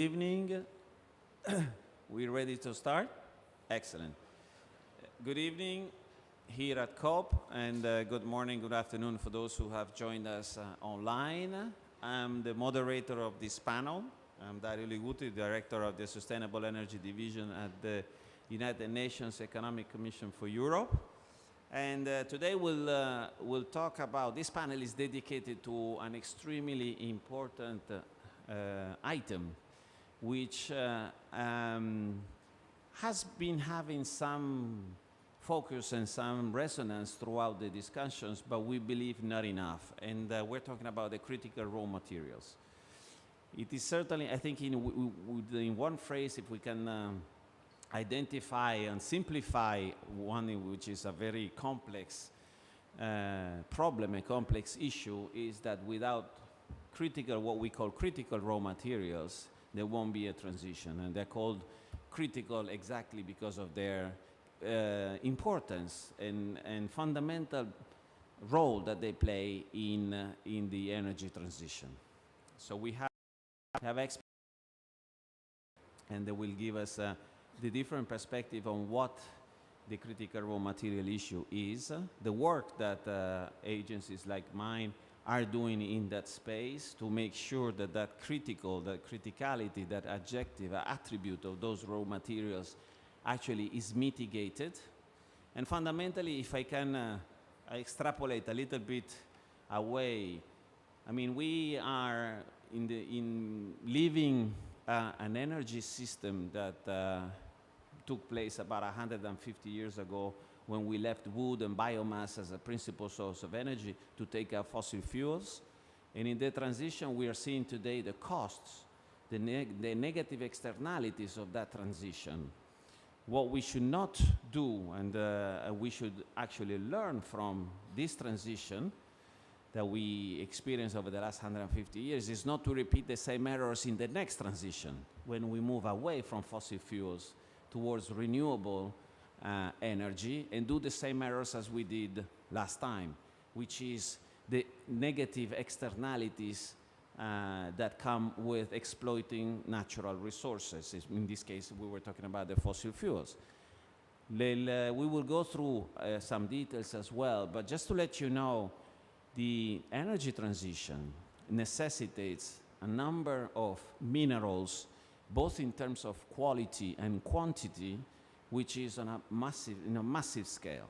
Evening. We ready to start? Excellent. Good evening here at COP, and good morning, good afternoon for those who have joined us online. I'm the moderator of this panel. I'm Dario Liguti, Director of the Sustainable Energy Division at the United Nations Economic Commission for Europe. And today we'll talk about, this panel is dedicated to an extremely important item, which has been having some focus and some resonance throughout the discussions, but we believe not enough. And we're talking about the critical raw materials. It is certainly, I think, in one phrase, if we can identify and simplify one which is a very complex problem, a complex issue, is that without critical, what we call critical raw materials, there won't be a transition. And they're called critical exactly because of their importance and fundamental role that they play in the energy transition. So we have experts, and they will give us the different perspective on what the critical raw material issue is, the work that agencies like mine are doing in that space to make sure that that criticality, that adjective, attribute of those raw materials actually is mitigated. And fundamentally, if I can extrapolate a little bit away, I mean, we are living an energy system that took place about 150 years ago, when we left wood and biomass as a principal source of energy to take out fossil fuels. And in the transition, we are seeing today the costs, the negative externalities of that transition. What we should not do, and we should actually learn from this transition that we experienced over the last 150 years, is not to repeat the same errors in the next transition, when we move away from fossil fuels towards renewable energy, and do the same errors as we did last time, which is the negative externalities that come with exploiting natural resources. In this case, we were talking about the fossil fuels. We will go through some details as well, but just to let you know, the energy transition necessitates a number of minerals, both in terms of quality and quantity, which is on a massive scale,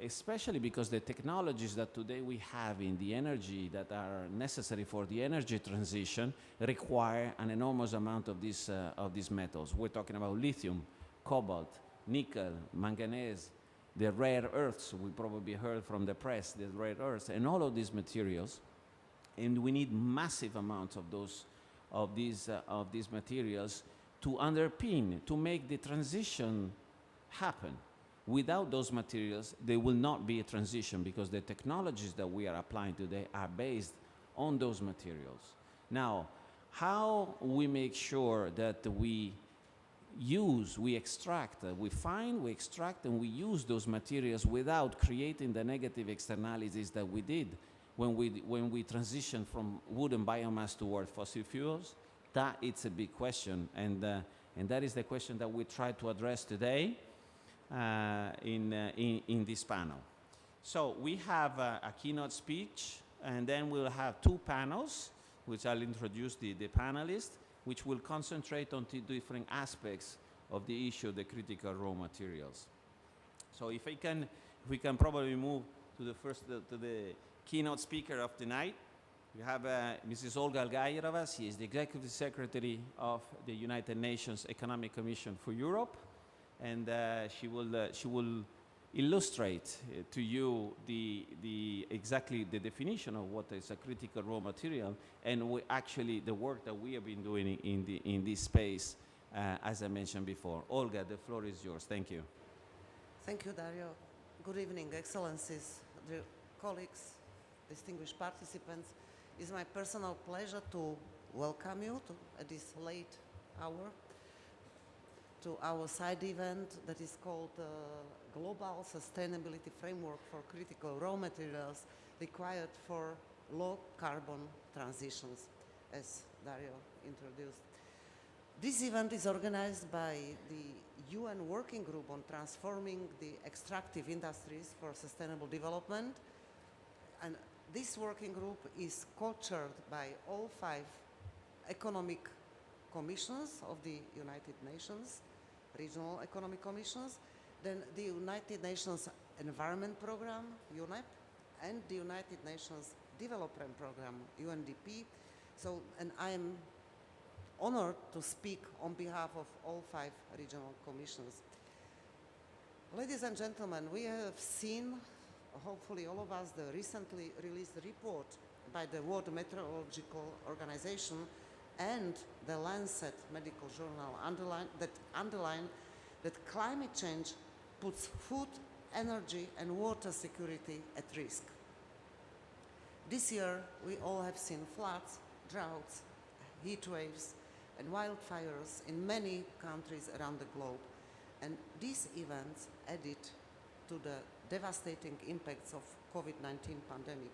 especially because the technologies that today we have in the energy that are necessary for the energy transition require an enormous amount of these metals. We're talking about lithium, cobalt, nickel, manganese, the rare earths. We probably heard from the press, the rare earths, and all of these materials. And we need massive amounts of these materials to underpin, to make the transition happen. Without those materials, there will not be a transition, because the technologies that we are applying today are based on those materials. Now, how we make sure that we extract, we extract, and we use those materials without creating the negative externalities that we did when we transitioned from wood and biomass toward fossil fuels? That it's a big question, and that is the question that we try to address today in this panel. So we have a keynote speech, and then we'll have two panels, which I'll introduce the panelists, which will concentrate on two different aspects of the issue of the critical raw materials. So if we can probably move to the keynote speaker of the night. We have Mrs. Olga Algayerova. She is the Executive Secretary of the United Nations Economic Commission for Europe, and she will illustrate to you exactly the definition of what is a critical raw material, and actually the work that we have been doing in this space, as I mentioned before. Olga, the floor is yours. Thank you. Thank you, Dario. Good evening, Excellencies, dear colleagues, distinguished participants. It's my personal pleasure to welcome you at this late hour to our side event that is called Global Sustainability Framework for Critical Raw Materials Required for Low Carbon Transitions, as Dario introduced. This event is organized by the UN Working Group on Transforming the Extractive Industries for Sustainable Development, and this working group is co-chaired by all 5 economic commissions of the United Nations, regional economic commissions, then the United Nations Environment Program, UNEP, and the United Nations Development Program, UNDP. So, and I am honored to speak on behalf of all 5 regional commissions. Ladies and gentlemen, we have seen, hopefully all of us, the recently released report by the World Meteorological Organization and the Lancet Medical Journal underline that climate change puts food, energy, and water security at risk. This year, we all have seen floods, droughts, heat waves, and wildfires in many countries around the globe. And these events added to the devastating impacts of COVID-19 pandemic.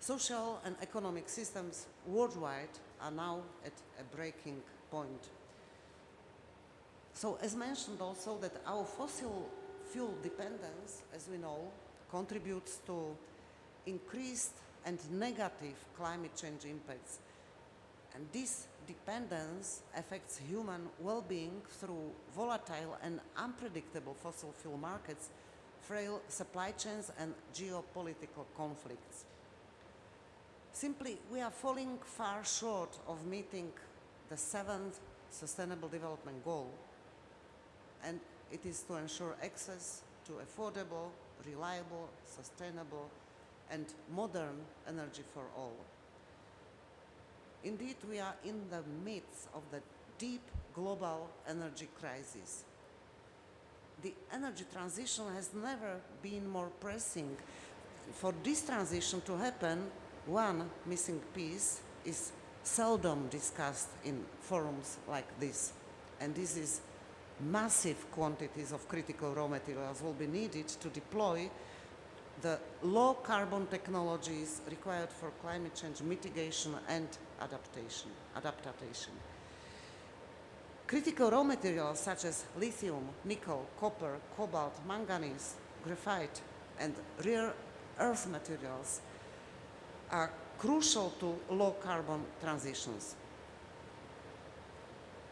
Social and economic systems worldwide are now at a breaking point. So as mentioned also that our fossil fuel dependence, as we know, contributes to increased and negative climate change impacts. And this dependence affects human well-being through volatile and unpredictable fossil fuel markets, frail supply chains, and geopolitical conflicts. Simply, we are falling far short of meeting the 7th Sustainable Development Goal, and it is to ensure access to affordable, reliable, sustainable, and modern energy for all. Indeed, we are in the midst of the deep global energy crisis. The energy transition has never been more pressing. For this transition to happen, one missing piece is seldom discussed in forums like this, and this is massive quantities of critical raw materials will be needed to deploy the low carbon technologies required for climate change mitigation and adaptation. Critical raw materials such as lithium, nickel, copper, cobalt, manganese, graphite, and rare earth materials are crucial to low carbon transitions.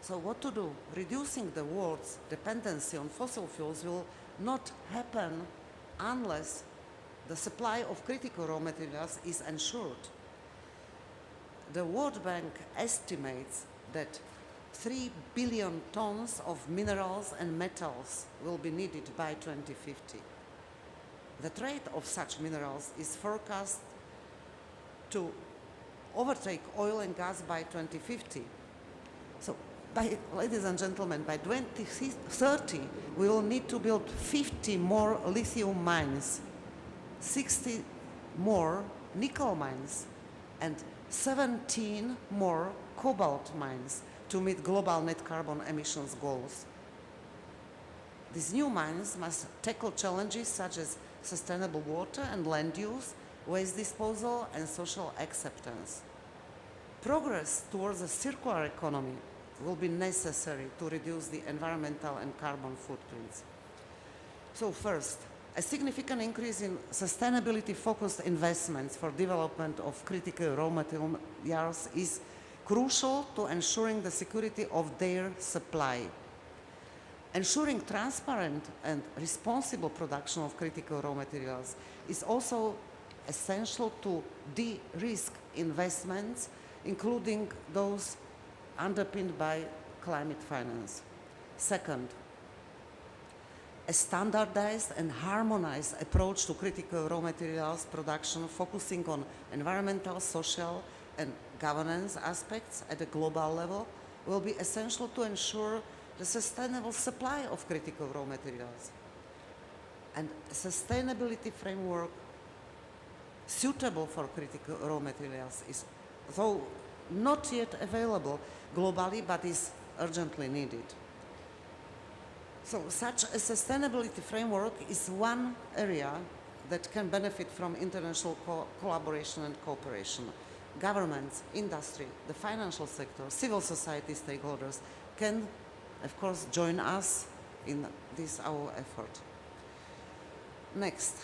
So what to do? Reducing the world's dependency on fossil fuels will not happen unless the supply of critical raw materials is ensured. The World Bank estimates that 3 billion tons of minerals and metals will be needed by 2050. The trade of such minerals is forecast to overtake oil and gas by 2050. So, ladies and gentlemen, by 2030, we will need to build 50 more lithium mines, 60 more nickel mines, and 17 more cobalt mines to meet global net carbon emissions goals. These new mines must tackle challenges such as sustainable water and land use, waste disposal, and social acceptance. Progress towards a circular economy will be necessary to reduce the environmental and carbon footprints. So first, a significant increase in sustainability-focused investments for development of critical raw materials is crucial to ensuring the security of their supply. Ensuring transparent and responsible production of critical raw materials is also essential to de-risk investments, including those underpinned by climate finance. Second, a standardized and harmonized approach to critical raw materials production focusing on environmental, social, and governance aspects at a global level will be essential to ensure the sustainable supply of critical raw materials. And a sustainability framework suitable for critical raw materials is, though not yet available globally, but is urgently needed. So such a sustainability framework is one area that can benefit from international collaboration and cooperation. governments, industry, the financial sector, civil society stakeholders can, of course, join us in this our effort. Next,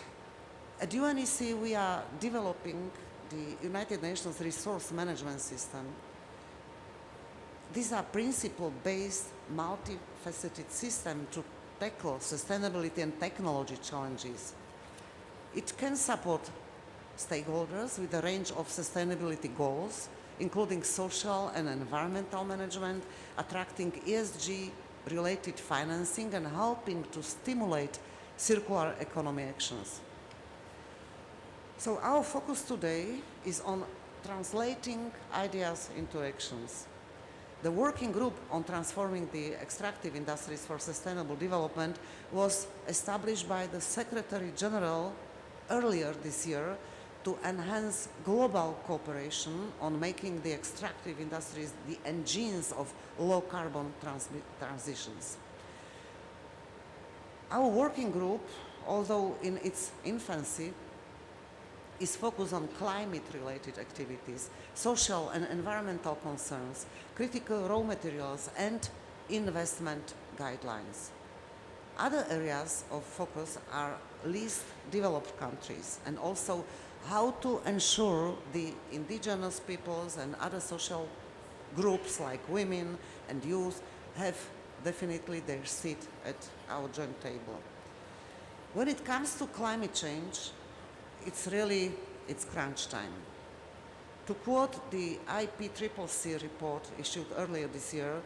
at UNEC we are developing the United Nations Resource Management System. These are principle-based, multifaceted systems to tackle sustainability and technology challenges. It can support stakeholders with a range of sustainability goals, including social and environmental management, attracting ESG-related financing, and helping to stimulate circular economy actions. So our focus today is on translating ideas into actions. The working group on transforming the extractive industries for sustainable development was established by the Secretary General earlier this year to enhance global cooperation on making the extractive industries the engines of low-carbon transitions. Our working group, although in its infancy, is focused on climate-related activities, social and environmental concerns, critical raw materials, and investment guidelines. Other areas of focus are least developed countries, and also how to ensure the indigenous peoples and other social groups like women and youth have definitely their seat at our joint table. When it comes to climate change, it's crunch time. To quote the IPCC report issued earlier this year,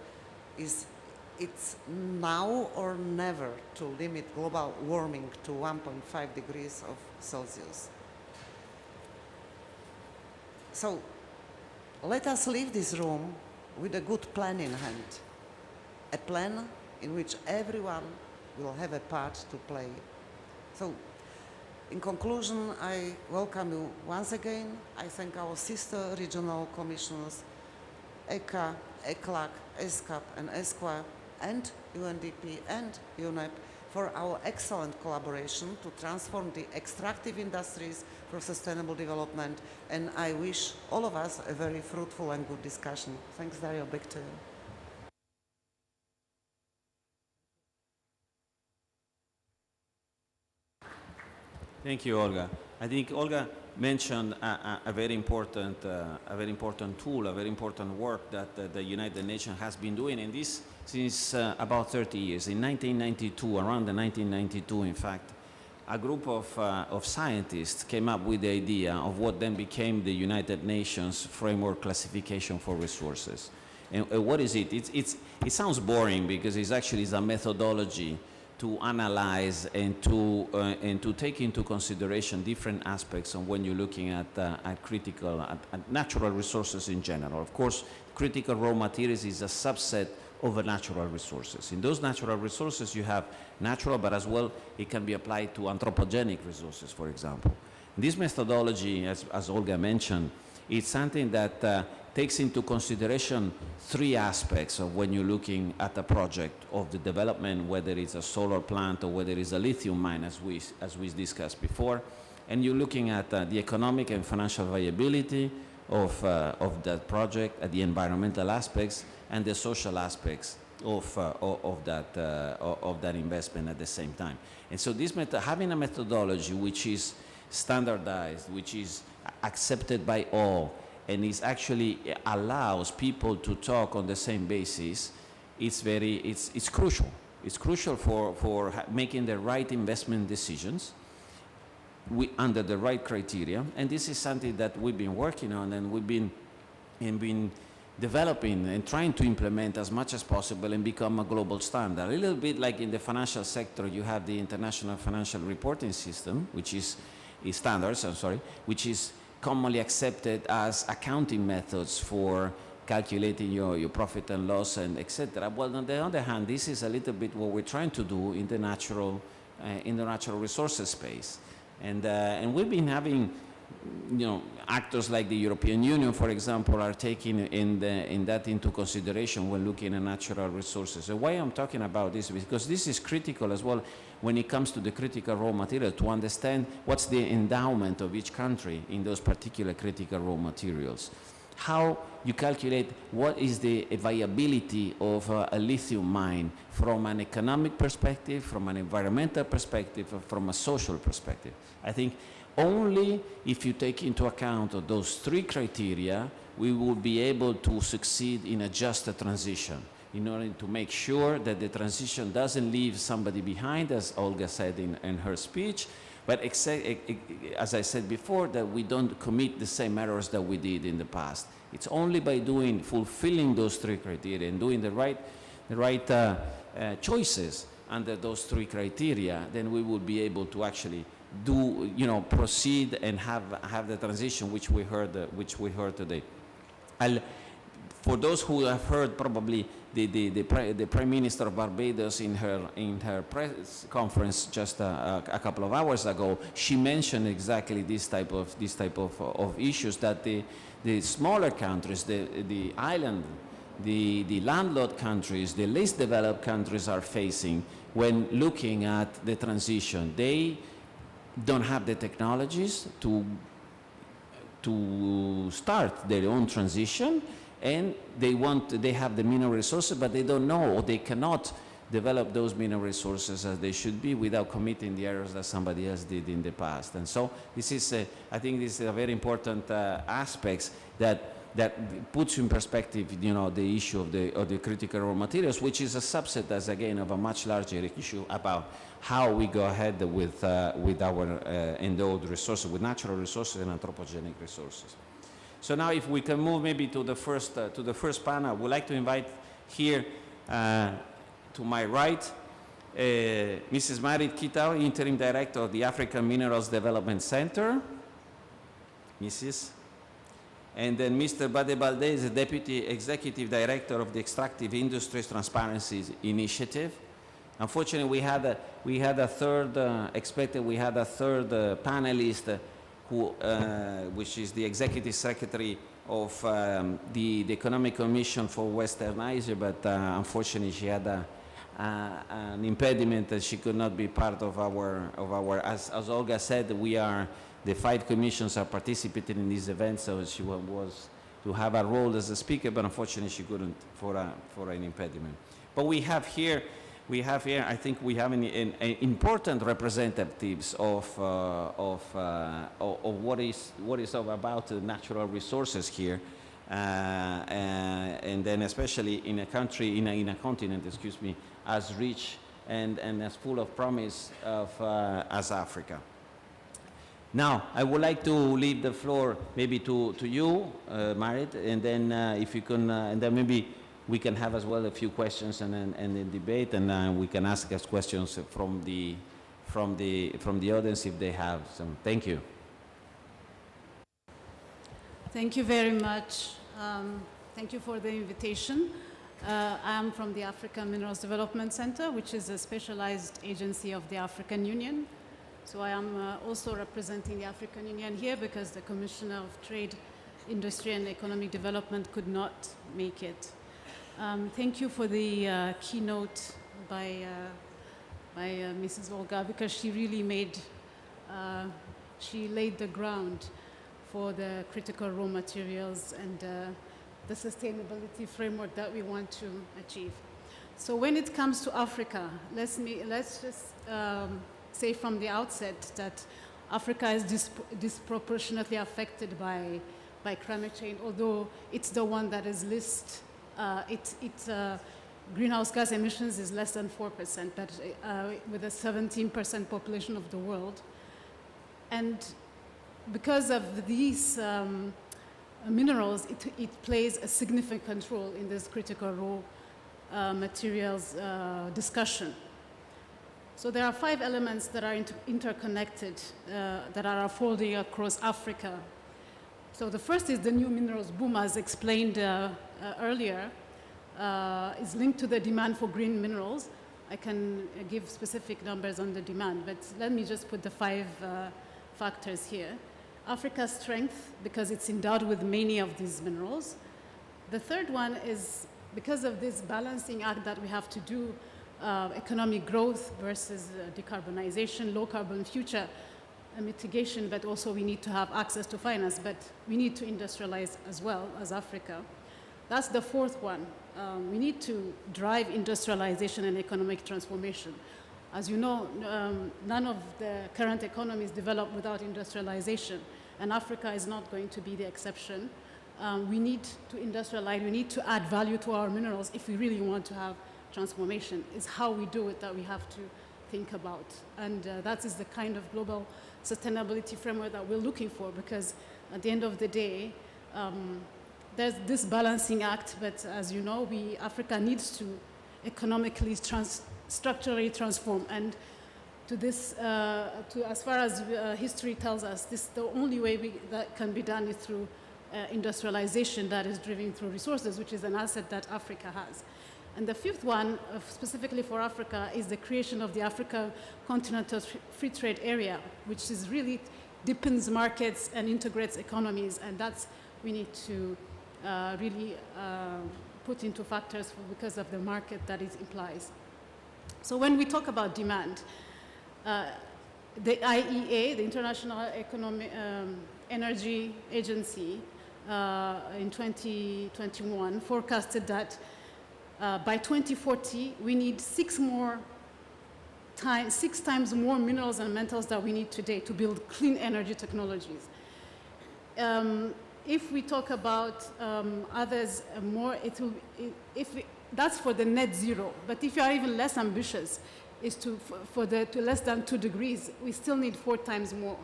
it's now or never to limit global warming to 1.5 degrees of Celsius. So let us leave this room with a good plan in hand, a plan in which everyone will have a part to play. So in conclusion, I welcome you once again. I thank our sister regional commissions, ECA, ECLAC, ESCAP, and ESCWA, and UNDP and UNEP for our excellent collaboration to transform the extractive industries for sustainable development. And I wish all of us a very fruitful and good discussion. Thanks, Dario. Back to you. Thank you, Olga. I think Olga mentioned a very important tool, a very important work that the United Nations has been doing, and this since about 30 years. In 1992, around the 1992, in fact, a group of scientists came up with the idea of what then became the United Nations Framework Classification for Resources. And what is it? It sounds boring because it's actually a methodology to analyze and to take into consideration different aspects of when you're looking at natural resources in general. Of course, critical raw materials is a subset of natural resources. In those natural resources, you have natural, but as well, it can be applied to anthropogenic resources, for example. This methodology, as Olga mentioned, it's something that takes into consideration three aspects of when you're looking at a project of the development, whether it's a solar plant or whether it's a lithium mine, as we discussed before. And you're looking at the economic and financial viability of that project, at the environmental aspects, and the social aspects of that investment at the same time. And so this having a methodology which is standardized, which is accepted by all, and is actually allows people to talk on the same basis, it's crucial. It's crucial for making the right investment decisions under the right criteria. And this is something that we've been working on, and we've been developing and trying to implement as much as possible and become a global standard. A little bit like in the financial sector, you have the International Financial Reporting System, which is standards, which is commonly accepted as accounting methods for calculating your profit and loss and etc. Well, on the other hand, this is a little bit what we're trying to do in the natural resources space. And we've been having actors like the European Union, for example, are taking that into consideration when looking at natural resources. And why I'm talking about this, because this is critical as well when it comes to the critical raw material, to understand what's the endowment of each country in those particular critical raw materials. How you calculate what is the viability of a lithium mine from an economic perspective, from an environmental perspective, from a social perspective. I think only if you take into account those three criteria, we will be able to succeed in a just transition, in order to make sure that the transition doesn't leave somebody behind, as Olga said in her speech, but as I said before, that we don't commit the same errors that we did in the past. It's only by fulfilling those three criteria and doing the right choices under those three criteria, then we will be able to actually proceed and have the transition which we heard today. For those who have heard probably the Prime Minister of Barbados in her press conference just a couple of hours ago, she mentioned exactly this type of issues that the smaller countries, the island, the landlocked countries, the least developed countries are facing when looking at the transition. They don't have the technologies to start their own transition, and they have the mineral resources, but they don't know, or they cannot develop those mineral resources as they should be without committing the errors that somebody else did in the past. And so this is, I think this is a very important aspects that puts in perspective, the issue of the critical raw materials, which is a subset, as again, of a much larger issue about how we go ahead with our endowed resources, with natural resources and anthropogenic resources. So now, if we can move maybe to the first panel, I would like to invite here to my right, Mrs. Marit Kitaw, Interim Director of the African Minerals Development Center. Mrs. And then Mr. Bade Balde is the Deputy Executive Director of the Extractive Industries Transparency Initiative. Unfortunately, we had a third panelist which is the Executive Secretary of the Economic Commission for Western Asia, but unfortunately she had an impediment that she could not be part of our as Olga said, the 5 commissions are participating in this event, so she was to have a role as a speaker, but unfortunately she couldn't for an impediment. But we have here, I think we have an important representatives of what is about natural resources here, and then especially in a country, in a continent, excuse me, as rich and as full of promise as Africa. Now, I would like to leave the floor maybe to you, Marit, and then if you can, and then maybe we can have as well a few questions and then debate, and we can ask us questions from the audience if they have some. Thank you. Thank you very much. Thank you for the invitation. I'm from the African Minerals Development Center, which is a specialized agency of the African Union. So I am also representing the African Union here because the Commissioner of Trade, Industry and Economic Development could not make it. Thank you for the keynote by Mrs. Olga, because she really she laid the ground for the critical raw materials and the sustainability framework that we want to achieve. So when it comes to Africa, let's just say from the outset that Africa is disproportionately affected by climate change, although it's the one that is least, its greenhouse gas emissions is less than 4%, but with a 17% population of the world. And because of these minerals, it plays a significant role in this critical raw materials discussion. So there are 5 elements that are interconnected, that are unfolding across Africa. So the first is the new minerals boom, as explained earlier, is linked to the demand for green minerals. I can give specific numbers on the demand, but let me just put the 5 factors here. Africa's strength, because it's endowed with many of these minerals. The third one is because of this balancing act that we have to do, economic growth versus decarbonization, low carbon future, mitigation, but also we need to have access to finance, but we need to industrialize as well as Africa. That's the fourth one. We need to drive industrialization and economic transformation. As you know, none of the current economies develop without industrialization, and Africa is not going to be the exception. We need to industrialize, we need to add value to our minerals if we really want to have transformation. It's how we do it that we have to think about. And that is the kind of global sustainability framework that we're looking for, because at the end of the day, there's this balancing act, but as you know, Africa needs to economically structurally transform. And to this, as far as history tells us, the only way that can be done is through industrialization that is driven through resources, which is an asset that Africa has. And the fifth one, specifically for Africa, is the creation of the Africa Continental Free Trade Area, which is really deepens markets and integrates economies, and that's we need to really put into factors because of the market that it implies. So when we talk about demand, the IEA, the International Energy Agency, in 2021 forecasted that by 2040 we need six times more minerals and metals that we need today to build clean energy technologies. If we talk about others more, that's for the net zero. But if you are even less ambitious, is to less than 2 degrees, we still need 4 times more.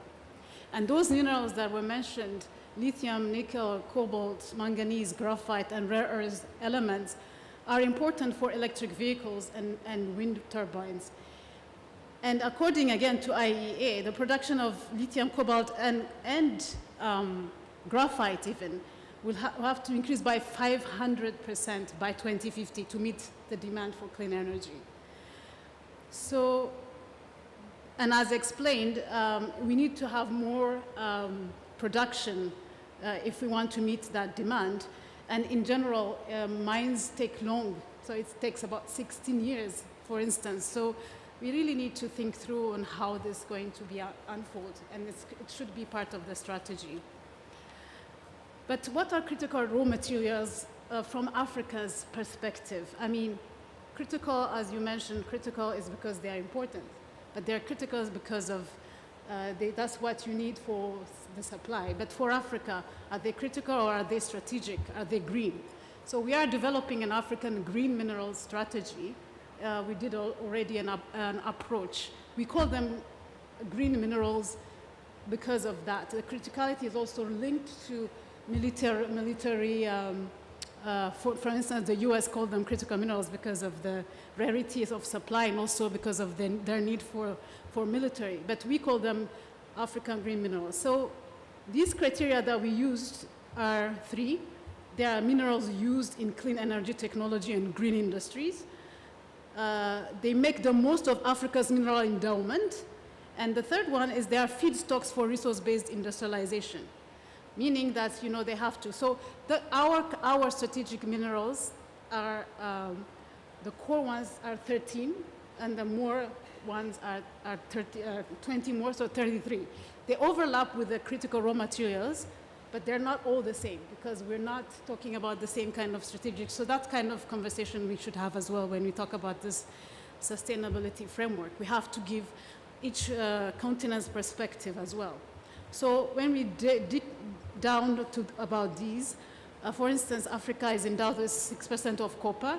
And those minerals that were mentioned, lithium, nickel, cobalt, manganese, graphite, and rare earth elements, are important for electric vehicles and wind turbines. And according again to IEA, the production of lithium, cobalt, and graphite even will have to increase by 500% by 2050 to meet the demand for clean energy. So, and as explained, we need to have more production if we want to meet that demand. And in general, mines take long, so it takes about 16 years, for instance. So we really need to think through on how this is going to be unfold, and it should be part of the strategy. But what are critical raw materials from Africa's perspective? I mean, critical, as you mentioned, critical is because they are important, but they're critical because of that's what you need for the supply. But for Africa, are they critical or are they strategic? Are they green? So we are developing an African green mineral strategy. We did already an approach. We call them green minerals because of that. The criticality is also linked to military for instance, the US called them critical minerals because of the rarities of supply and also because of their need for military. But we call them African green minerals. So these criteria that we used are 3. They are minerals used in clean energy technology and green industries. They make the most of Africa's mineral endowment. And the third one is they are feedstocks for resource-based industrialization, meaning that, you know, they have to. So our strategic minerals are, the core ones are 13, and the more ones are 20 more, so 33. They overlap with the critical raw materials, but they're not all the same because we're not talking about the same kind of strategic. So that kind of conversation we should have as well when we talk about this sustainability framework. We have to give each continent's perspective as well. So when we dig down to about these, for instance, Africa is endowed with 6% of copper.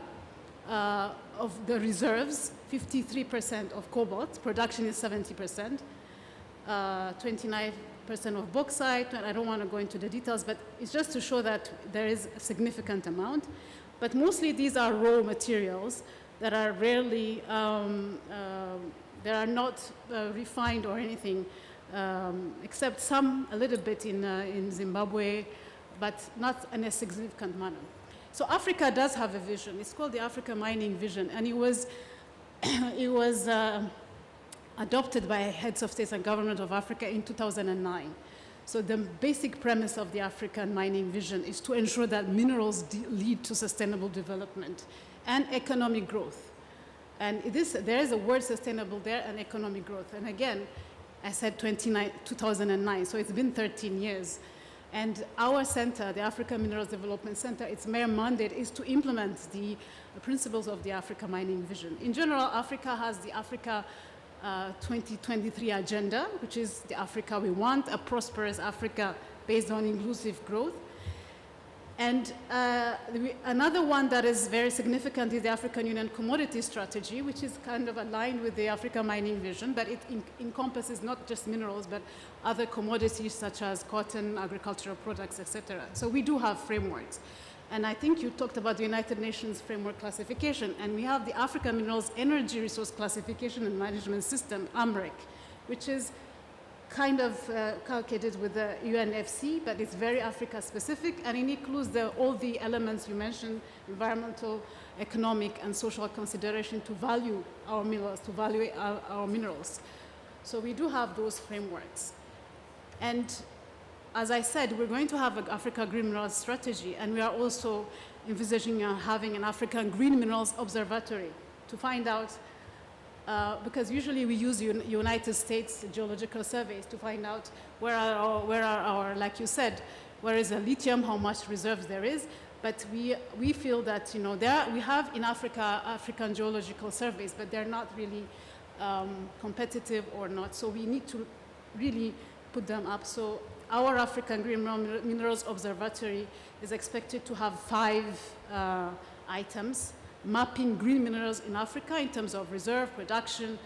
Of the reserves, 53% of cobalt, production is 70%, 29% of bauxite, and I don't want to go into the details, but it's just to show that there is a significant amount. But mostly these are raw materials that are rarely, they are not refined or anything, except some, a little bit in Zimbabwe, but not in a significant manner. So Africa does have a vision. It's called the Africa Mining Vision, and it was adopted by heads of states and government of Africa in 2009. So the basic premise of the African mining vision is to ensure that minerals lead to sustainable development and economic growth. And there is a word sustainable there, and economic growth. And again, I said 2009, so it's been 13 years. And our center, the African Minerals Development Center, its mere mandate is to implement the principles of the Africa Mining Vision. In general, Africa has the Africa 2023 agenda, which is the Africa we want, a prosperous Africa based on inclusive growth. And another one that is very significant is the African Union Commodity Strategy, which is kind of aligned with the Africa Mining Vision, but it encompasses not just minerals, but other commodities such as cotton, agricultural products, etc. So we do have frameworks. And I think you talked about the United Nations Framework Classification, and we have the African Minerals Energy Resource Classification and Management System, AMREC, which is kind of calculated with the UNFC, but it's very Africa-specific, and it includes all the elements you mentioned, environmental, economic, and social consideration to value our minerals, to value our minerals. So we do have those frameworks. And as I said, we're going to have an Africa Green Minerals Strategy, and we are also envisaging having an African Green Minerals Observatory to find out because usually we use United States geological surveys to find out where are our, like you said, where is the lithium, how much reserves there is. But we feel that, you know, we have in Africa, African geological surveys, but they're not really competitive or not. So we need to really put them up. So our African Green Minerals Observatory is expected to have 5 items: mapping green minerals in Africa in terms of reserve, production,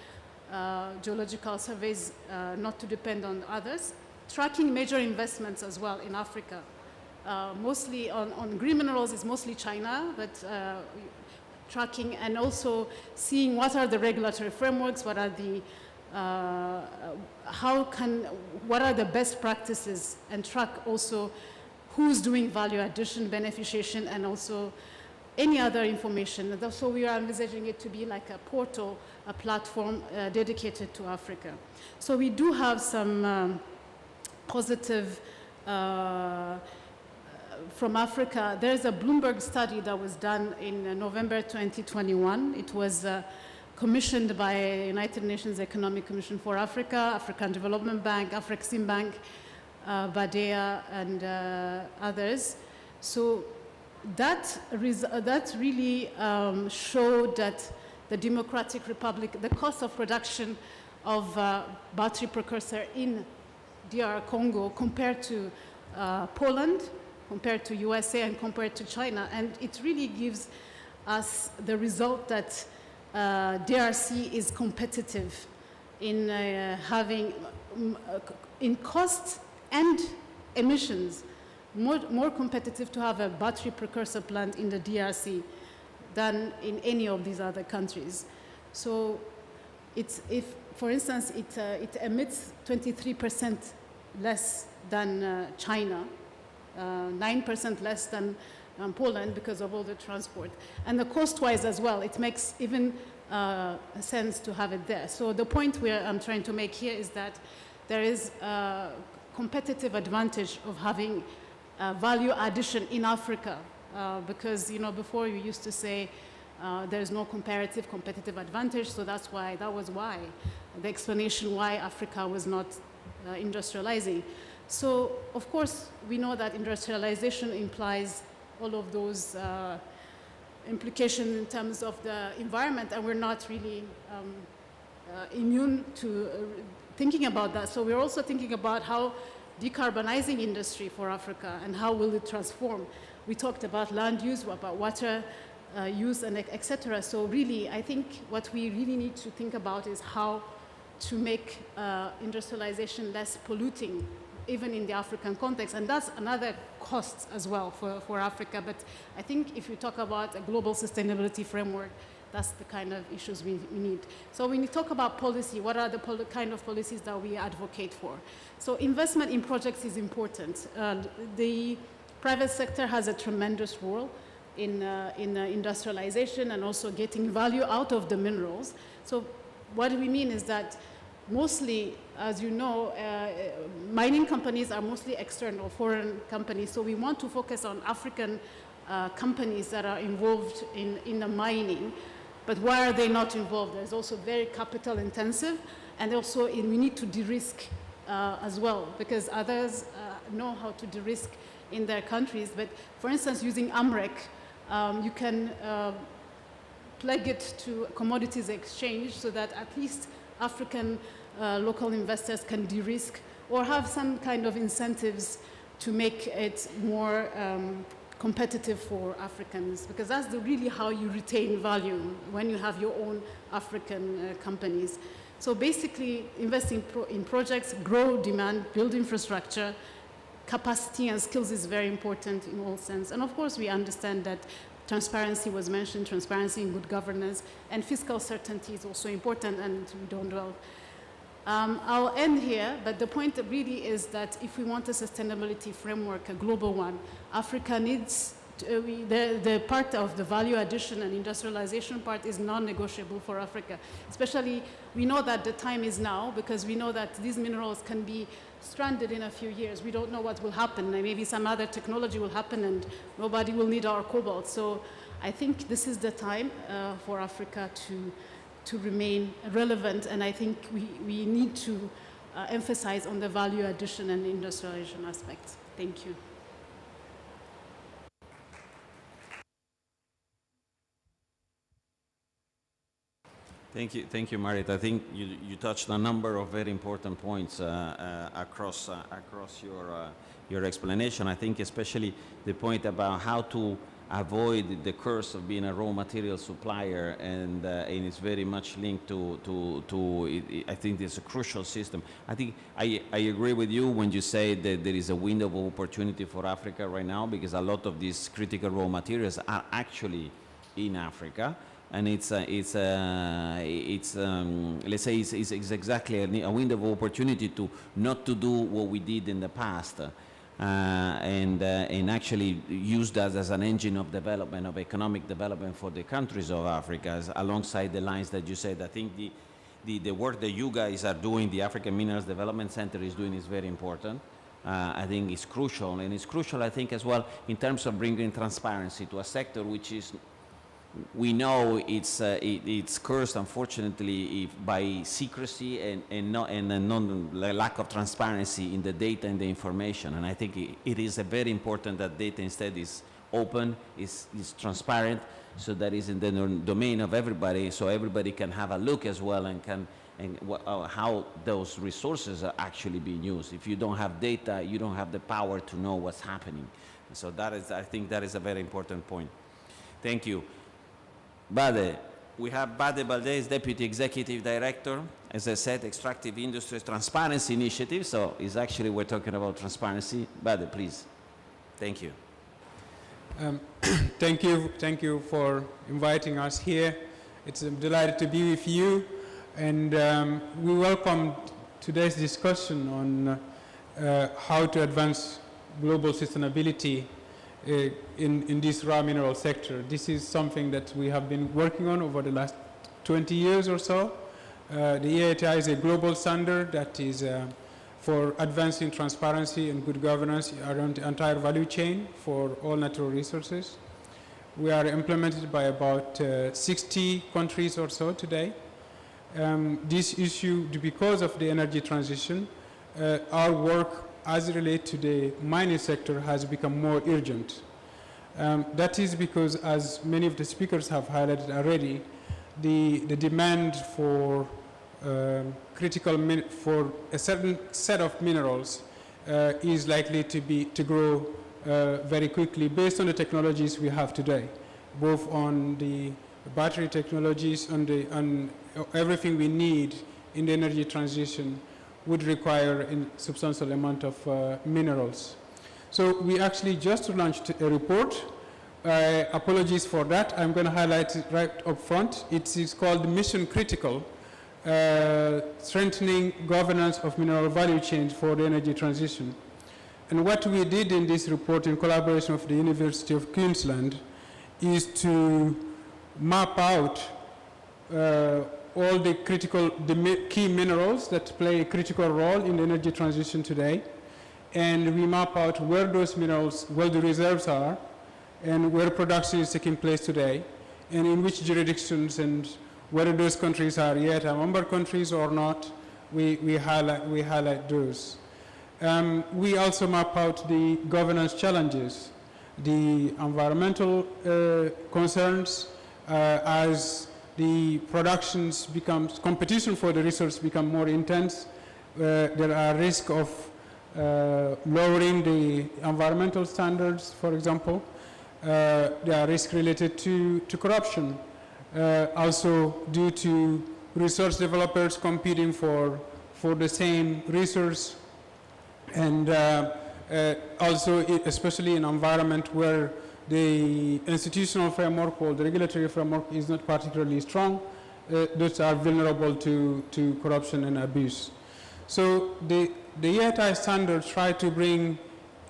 geological surveys, not to depend on others, tracking major investments as well in Africa. Mostly on green minerals is mostly China, but tracking and also seeing what are the regulatory frameworks, what are the what are the best practices, and track also who's doing value addition, beneficiation, and also any other information. So we are envisaging it to be like a portal, a platform dedicated to Africa. So we do have some positive from Africa. There's a Bloomberg study that was done in November 2021. It was commissioned by United Nations Economic Commission for Africa, African Development Bank, Afreximbank, Badea, and others. So that really showed that the Democratic Republic, the cost of production of battery precursor in DR Congo compared to Poland, compared to USA, and compared to China. And it really gives us the result that DRC is competitive in having, in cost and emissions, more competitive to have a battery precursor plant in the DRC than in any of these other countries. So for instance, it emits 23% less than China, 9% less than Poland because of all the transport. And the cost-wise as well, it makes even sense to have it there. So the point I'm trying to make here is that there is a competitive advantage of having value addition in Africa, because, you know, before you used to say there's no competitive advantage, so that was why, the explanation why Africa was not industrializing. So, of course, we know that industrialization implies all of those implications in terms of the environment, and we're not really immune to thinking about that. So we're also thinking about how decarbonizing industry for Africa and how will it transform. We talked about land use, about water use, and et cetera. So really, I think what we really need to think about is how to make industrialization less polluting, even in the African context. And that's another cost as well for Africa. But I think if you talk about a global sustainability framework, that's the kind of issues we need. So when you talk about policy, what are the kind of policies that we advocate for? So investment in projects is important. The private sector has a tremendous role in industrialization and also getting value out of the minerals. So what we mean is that mostly, as you know, mining companies are mostly external, foreign companies. So we want to focus on African companies that are involved in the mining. But why are they not involved? There's also very capital intensive, and also we need to de-risk as well, because others know how to de-risk in their countries. But for instance, using AMREC, you can plug it to commodities exchange so that at least African local investors can de-risk or have some kind of incentives to make it more competitive for Africans, because that's really how you retain value when you have your own African companies. So basically, investing in projects, grow demand, build infrastructure, capacity and skills is very important in all sense. And of course, we understand that transparency was mentioned, transparency in good governance, and fiscal certainty is also important, and we don't dwell. I'll end here, but the point really is that if we want a sustainability framework, a global one, Africa needs, the part of the value addition and industrialization part is non-negotiable for Africa. Especially, we know that the time is now, because we know that these minerals can be stranded in a few years. We don't know what will happen. Maybe some other technology will happen and nobody will need our cobalt. So I think this is the time for Africa to remain relevant, and I think we need to emphasize on the value addition and industrialization aspects. Thank you. Thank you, Marit. I think you touched a number of very important points across your explanation. I think especially the point about how to avoid the curse of being a raw material supplier, and it's very much linked to I think it's a crucial system. I think I agree with you when you say that there is a window of opportunity for Africa right now, because a lot of these critical raw materials are actually in Africa. And it's let's say it's exactly a window of opportunity to not to do what we did in the past, and actually use that as an engine of development, of economic development for the countries of Africa, alongside the lines that you said. I think the work that you guys are doing, the African Minerals Development Center is doing, is very important. I think it's crucial, and it's crucial, I think, as well in terms of bringing transparency to a sector which is, we know it's cursed, unfortunately, by secrecy and lack of transparency in the data and the information. And I think it is very important that data instead is open, is transparent, so that is in the domain of everybody, so everybody can have a look as well and how those resources are actually being used. If you don't have data, you don't have the power to know what's happening. So that is, I think that is a very important point. Thank you. Bade, we have Bade Baldes, Deputy Executive Director, as I said, Extractive Industries Transparency Initiative, so it's actually, we're talking about transparency. Bade, please. Thank you. Thank you for inviting us here. It's a delight to be with you, and we welcome today's discussion on how to advance global sustainability in this raw mineral sector. This is something that we have been working on over the last 20 years or so. The EITI is a global standard that is for advancing transparency and good governance around the entire value chain for all natural resources. We are implemented by about 60 countries or so today. This issue, because of the energy transition, our work as it relates to the mining sector has become more urgent. That is because, as many of the speakers have highlighted already, the demand for for a certain set of minerals is likely to grow very quickly based on the technologies we have today, both on the battery technologies, on everything we need in the energy transition would require a substantial amount of minerals. So we actually just launched a report. Apologies for that. I'm going to highlight it right up front. It is called Mission Critical, Strengthening Governance of Mineral Value Chains for the Energy Transition. And what we did in this report in collaboration with the University of Queensland is to map out all the key minerals that play a critical role in the energy transition today. And we map out where those minerals, where the reserves are, and where production is taking place today, and in which jurisdictions, and whether those countries are yet member countries or not, we highlight those. We also map out the governance challenges, the environmental concerns, as the productions becomes, competition for the resource become more intense. There are risks of lowering the environmental standards, for example. There are risks related to corruption, also due to resource developers competing for the same resource, and also especially in an environment where the institutional framework or the regulatory framework is not particularly strong, those are vulnerable to corruption and abuse. So the EITI standards try to bring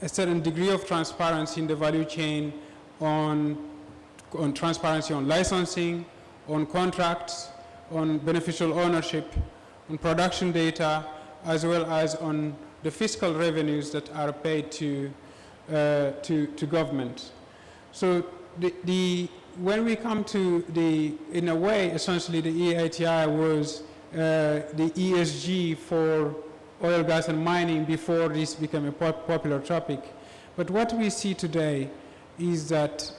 a certain degree of transparency in the value chain on transparency on licensing, on contracts, on beneficial ownership, on production data, as well as on the fiscal revenues that are paid to government. So when we come to in a way, essentially the EITI was the ESG for oil, gas, and mining before this became a popular topic. But what we see today is that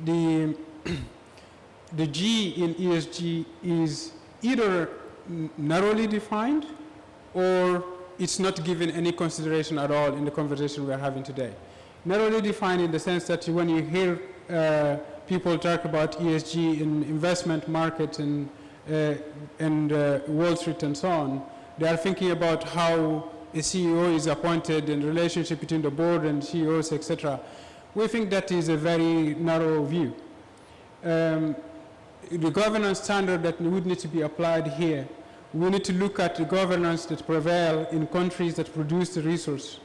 the G in ESG is either narrowly defined or it's not given any consideration at all in the conversation we're having today. Narrowly defined in the sense that when you hear people talk about ESG in investment markets and Wall Street and so on, they are thinking about how a CEO is appointed and the relationship between the board and CEOs, etc. We think that is a very narrow view. The governance standard that would need to be applied here, we need to look at the governance that prevail in countries that produce the resource,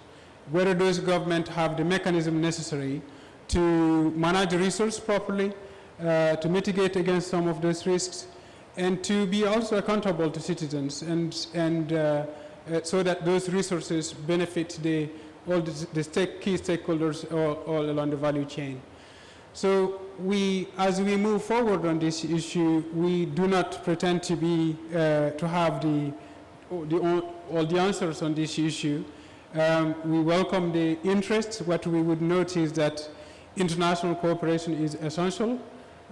whether those governments have the mechanism necessary to manage the resource properly, to mitigate against some of those risks, and to be also accountable to citizens, and so that those resources benefit all the key stakeholders all along the value chain. So as we move forward on this issue, we do not pretend to be to have all the answers on this issue. We welcome the interest. What we would note is that international cooperation is essential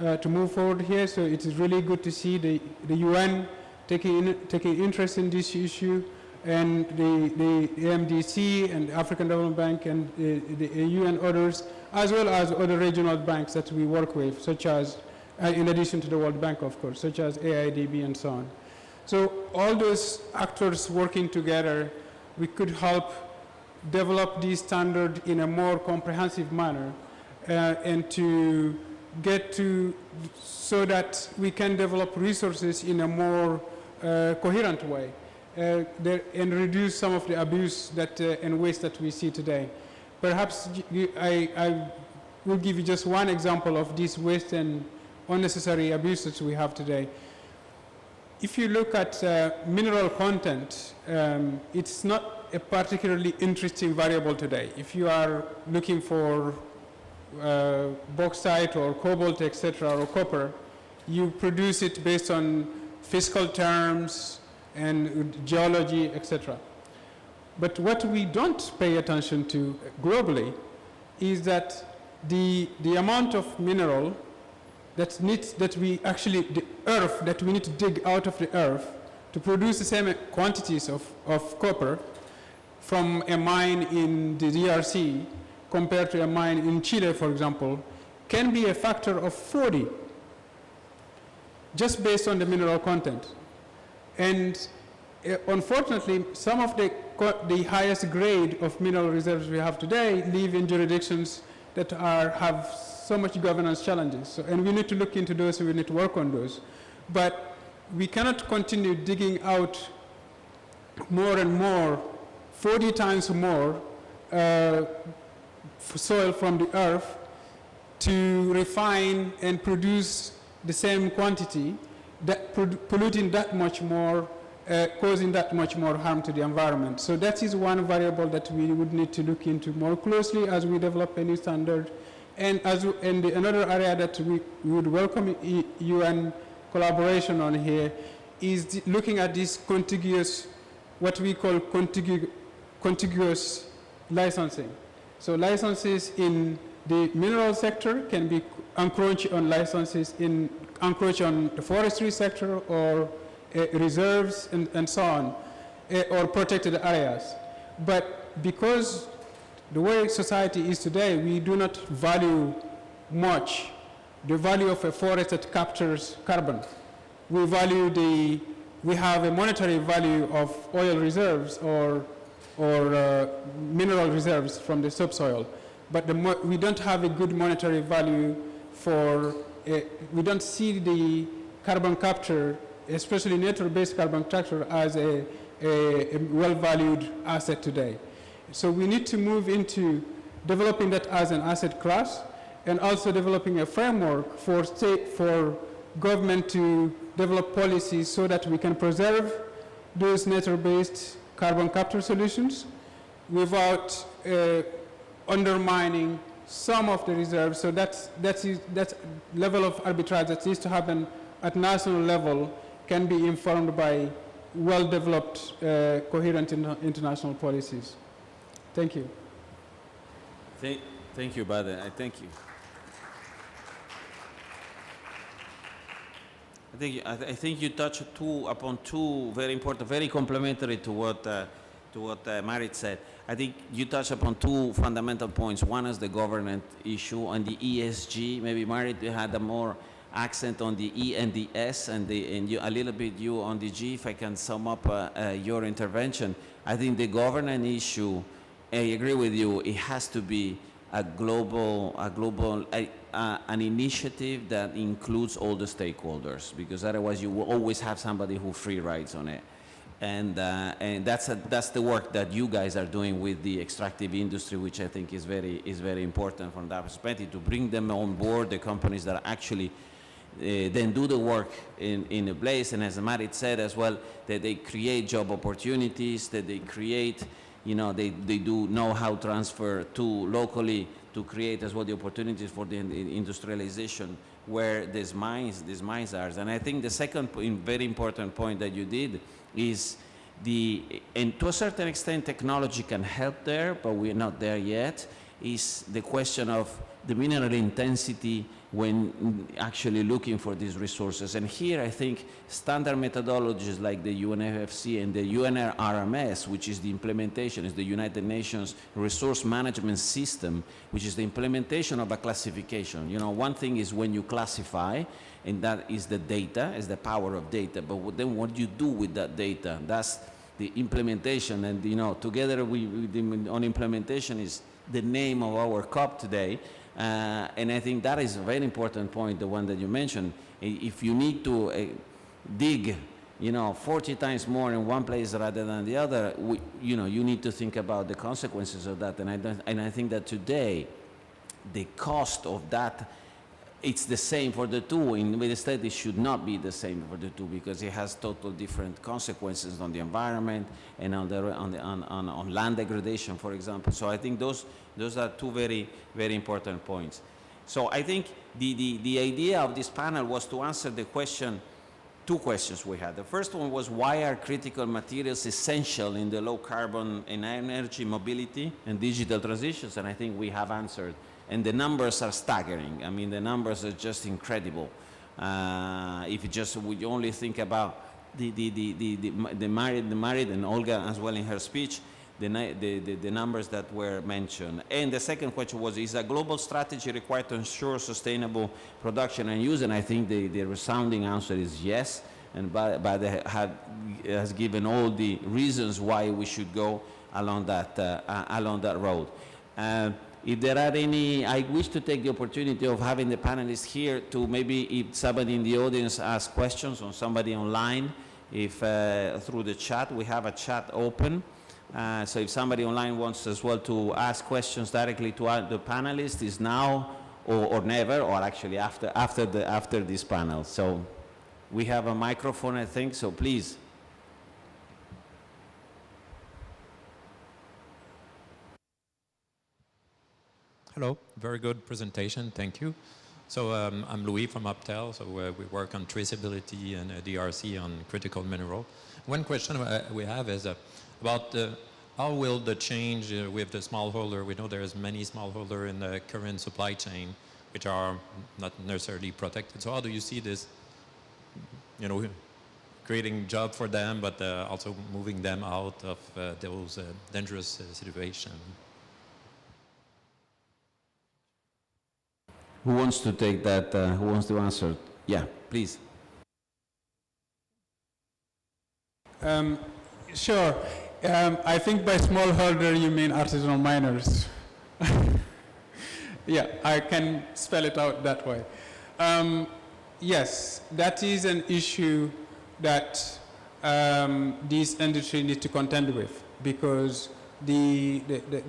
to move forward here. So it is really good to see the UN taking interest in this issue, and the AMDC and the African Development Bank and the AU and others, as well as other regional banks that we work with, such as, in addition to the World Bank, of course, such as AIDB and so on. So all those actors working together, we could help develop this standard in a more comprehensive manner, and to get to, so that we can develop resources in a more coherent way, and reduce some of the abuse and waste that we see today. Perhaps I will give you just one example of this waste and unnecessary abuse that we have today. If you look at mineral content, it's not a particularly interesting variable today. If you are looking for bauxite or cobalt, etc., or copper, you produce it based on fiscal terms and geology, etc. But what we don't pay attention to globally is that the amount of mineral that we actually, the earth that we need to dig out of the earth to produce the same quantities of copper from a mine in the DRC compared to a mine in Chile, for example, can be a factor of 40 just based on the mineral content. And unfortunately, some of the highest grade of mineral reserves we have today live in jurisdictions that have so much governance challenges. So, and we need to look into those, and we need to work on those. But we cannot continue digging out more and more, 40 times more soil from the earth to refine and produce the same quantity polluting that much more, causing that much more harm to the environment. So that is one variable that we would need to look into more closely as we develop a new standard. And another area that we would welcome UN collaboration on here is looking at this contiguous, what we call contiguous licensing. So licenses in the mineral sector can be encroach on licenses encroach on the forestry sector or reserves and so on, or protected areas. But because the way society is today, we do not value much the value of a forest that captures carbon. We have a monetary value of oil reserves or mineral reserves from the subsoil, but we don't have a good monetary value for, we don't see the carbon capture, especially nature-based carbon capture, as a well-valued asset today. So we need to move into developing that as an asset class, and also developing a framework for government to develop policies so that we can preserve those nature-based carbon capture solutions without undermining some of the reserves. So that level of arbitrage that needs to happen at national level can be informed by well-developed, coherent international policies. Thank you. Thank you, Bader. Thank you. I think you touched upon two very important, very complementary to what Marit said. I think you touched upon two fundamental points. One is the governance issue and the ESG. Maybe Marit, you had a more accent on the E and the S, and you, a little bit you on the G. If I can sum up your intervention, I think the governance issue, I agree with you. It has to be an initiative that includes all the stakeholders, because otherwise you will always have somebody who free rides on it. And that's the work that you guys are doing with the extractive industry, which I think is very important from that perspective, to bring them on board, the companies that actually then do the work in a place, and as Marit said as well, that they create job opportunities, that they create, they do know-how transfer to locally to create as well the opportunities for the industrialization where these mines are. And I think the second very important point that you did is and to a certain extent technology can help there, but we're not there yet, is the question of the mineral intensity when actually looking for these resources. And here I think standard methodologies like the UNFC and the UNRMS, which is the implementation, is the United Nations Resource Management System, which is the implementation of a classification. One thing is when you classify, and that is the data, is the power of data, but then what do you do with that data? That's the implementation, and together on implementation is the name of our COP today. And I think that is a very important point, the one that you mentioned. If you need to dig, 40 times more in one place rather than the other, you need to think about the consequences of that. And I think that today, the cost of that, it's the same for the two. Instead, it should not be the same for the two, because it has total different consequences on the environment and on land degradation, for example. So I think those are two very, very important points. So I think the idea of this panel was to answer the question, two questions we had. The first one was, why are critical materials essential in the low carbon and energy mobility and digital transitions? And I think we have answered. And the numbers are staggering. I mean, the numbers are just incredible. If we only think about the Marit and Olga as well in her speech, the numbers that were mentioned. And the second question was, is a global strategy required to ensure sustainable production and use? And I think the resounding answer is yes. And Bade has given all the reasons why we should go along that road. If there are any, I wish to take the opportunity of having the panelists here to maybe, if somebody in the audience asks questions, or somebody online, if through the chat, we have a chat open. So if somebody online wants as well to ask questions directly to the panelists, is now or never, or actually after this panel. So We have a microphone, I think, so please. Hello, very good presentation, thank you. So I'm Louis from Uptel, so we work on traceability and DRC on critical mineral. One question we have is about how will the change with the smallholder, we know there's many smallholder in the current supply chain which are not necessarily protected. So how do you see this, you know, creating job for them, but also moving them out of those dangerous situations? Who wants to take that? Who wants to answer? Yeah, please. Sure. I think by smallholder you mean artisanal miners. Yeah, I can spell it out that way. Yes, that is an issue that this industry needs to contend with, because the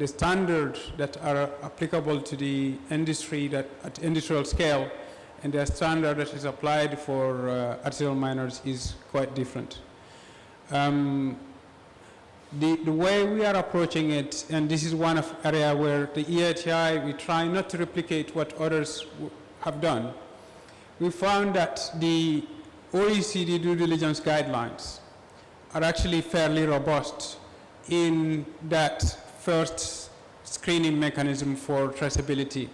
standards that are applicable to the industry that at industrial scale and the standard that is applied for artisanal miners is quite different. The way we are approaching it, and this is one of area where the EITI, we try not to replicate what others have done. We found that the OECD due diligence guidelines are actually fairly robust in that first screening mechanism for traceability.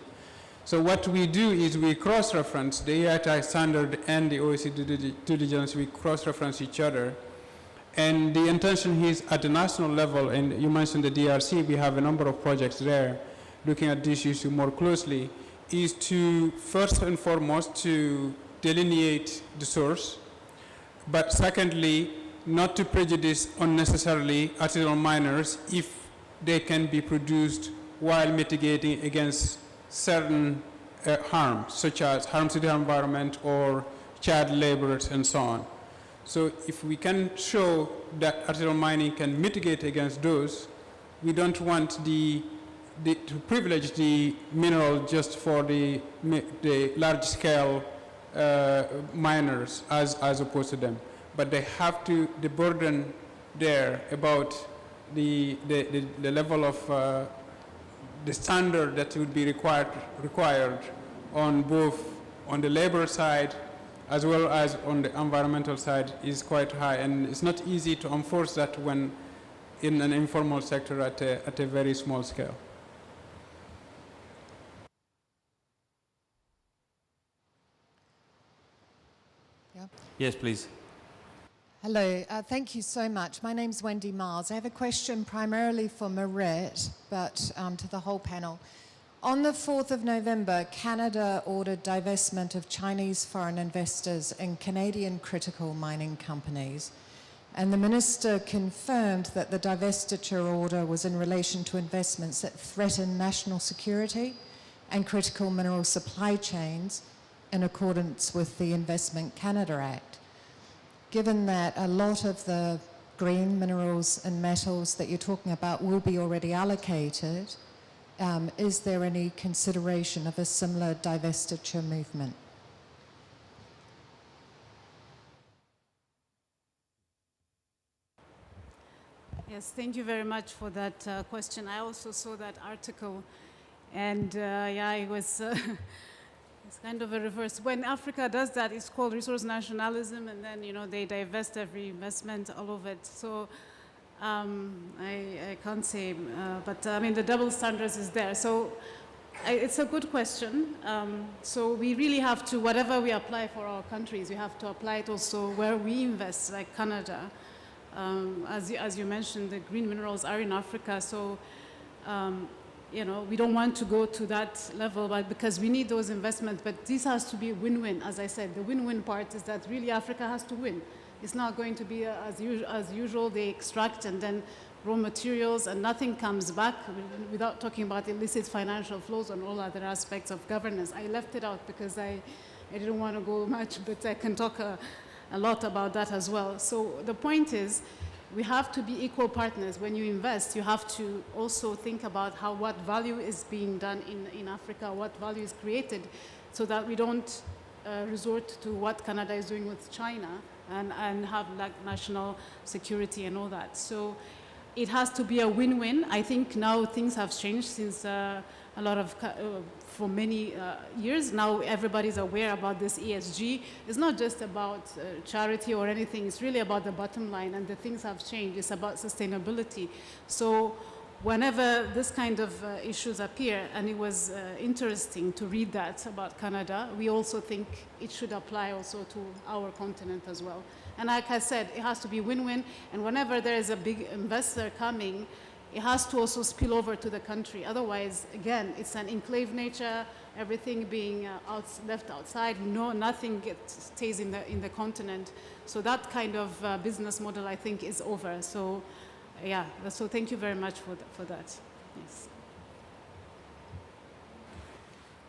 So what we do is we cross-reference the EITI standard and the OECD due diligence, we cross-reference each other. And the intention is at the national level, and you mentioned the DRC, we have a number of projects there looking at this issue more closely, is to first and foremost to delineate the source, but secondly, not to prejudice unnecessarily artisanal miners if they can be produced while mitigating against certain harms, such as harm to the environment or child laborers and so on. So if we can show that artisanal mining can mitigate against those, we don't want to privilege the mineral just for the large-scale miners as opposed to them. But they have to, the burden there about the level of the standard that would be required on both on the labor side as well as on the environmental side is quite high, and it's not easy to enforce that when in an informal sector at a very small scale. Yeah. Yes, please. Hello, thank you so much. My name's Wendy Miles. I have a question primarily for Marit, but to the whole panel. On the 4th of November, Canada ordered divestment of Chinese foreign investors in Canadian critical mining companies. And the minister confirmed that the divestiture order was in relation to investments that threaten national security and critical mineral supply chains in accordance with the Investment Canada Act. Given that a lot of the green minerals and metals that you're talking about will be already allocated, is there any consideration of a similar divestiture movement? Yes, thank you very much for that question. I also saw that article, and yeah, it was it's kind of a reverse. When Africa does that, it's called resource nationalism, and then they divest every investment, all of it. So I can't say, but I mean the double standards is there. So it's a good question. So we really have to, whatever we apply for our countries, we have to apply it also where we invest, like Canada. As you mentioned, the green minerals are in Africa, so we don't want to go to that level, but because we need those investments. But this has to be a win-win. As I said, the win-win part is that really Africa has to win. It's not going to be as usual. They extract and then raw materials and nothing comes back, without talking about illicit financial flows and all other aspects of governance. I left it out because I didn't want to go much, but I can talk a lot about that as well. So the point is, we have to be equal partners. When you invest, you have to also think about what value is being done in Africa, what value is created, so that we don't resort to what Canada is doing with China and have like national security and all that. So it has to be a win-win. I think now things have changed since a lot of, for many years now, everybody's aware about this ESG. It's not just about charity or anything, it's really about the bottom line, and the things have changed. It's about sustainability. So whenever this kind of issues appear, and it was interesting to read that about Canada, we also think it should apply also to our continent as well. And like I said, it has to be win-win, and whenever there is a big investor coming, it has to also spill over to the country. Otherwise, again, it's an enclave nature, everything being left outside, nothing stays in the continent. So that kind of business model, I think, is over. So yeah, so thank you very much for that. Yes.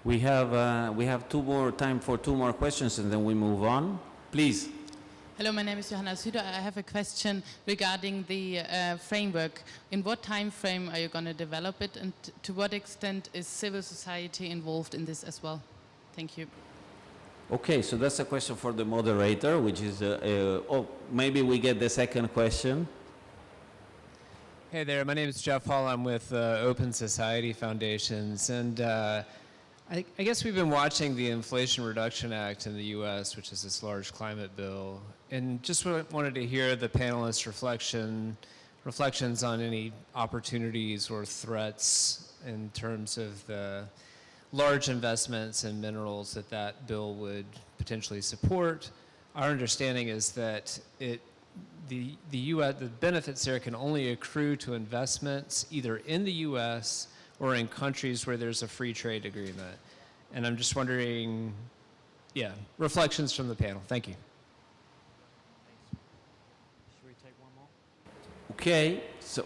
We have time for two more questions, and then we move on. Please. Hello, my name is Johanna Süder. I have a question regarding the framework. In what time frame are you going to develop it, and to what extent is civil society involved in this as well? Thank you. Okay, so that's a question for the moderator, which is, maybe we get the second question. Hey there, my name is Jeff Hall. I'm with Open Society Foundations, and I guess we've been watching the Inflation Reduction Act in the U.S., which is this large climate bill, and just wanted to hear the panelists' reflections on any opportunities or threats in terms of the large investments in minerals that bill would potentially support. Our understanding is that the U.S. the benefits there can only accrue to investments either in the U.S. or in countries where there's a free trade agreement. And I'm just wondering, yeah, reflections from the panel. Thank you. Should we take one more? Okay, so,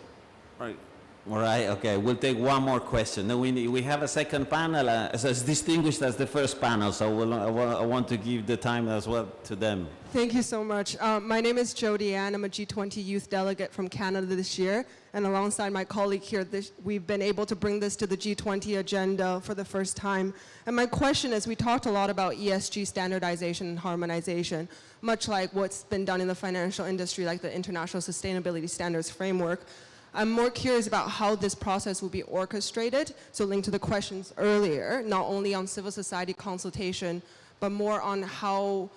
all right, okay, we'll take one more question. Then we have a second panel, as distinguished as the first panel, so I want to give the time as well to them. Thank you so much. My name is Jody Ann. I'm a G20 youth delegate from Canada this year. And alongside my colleague here, we've been able to bring this to the G20 agenda for the first time. And my question is, we talked a lot about ESG standardization and harmonization, much like what's been done in the financial industry, like the International Sustainability Standards Framework. I'm more curious about how this process will be orchestrated, so linked to the questions earlier, not only on civil society consultation, but more on how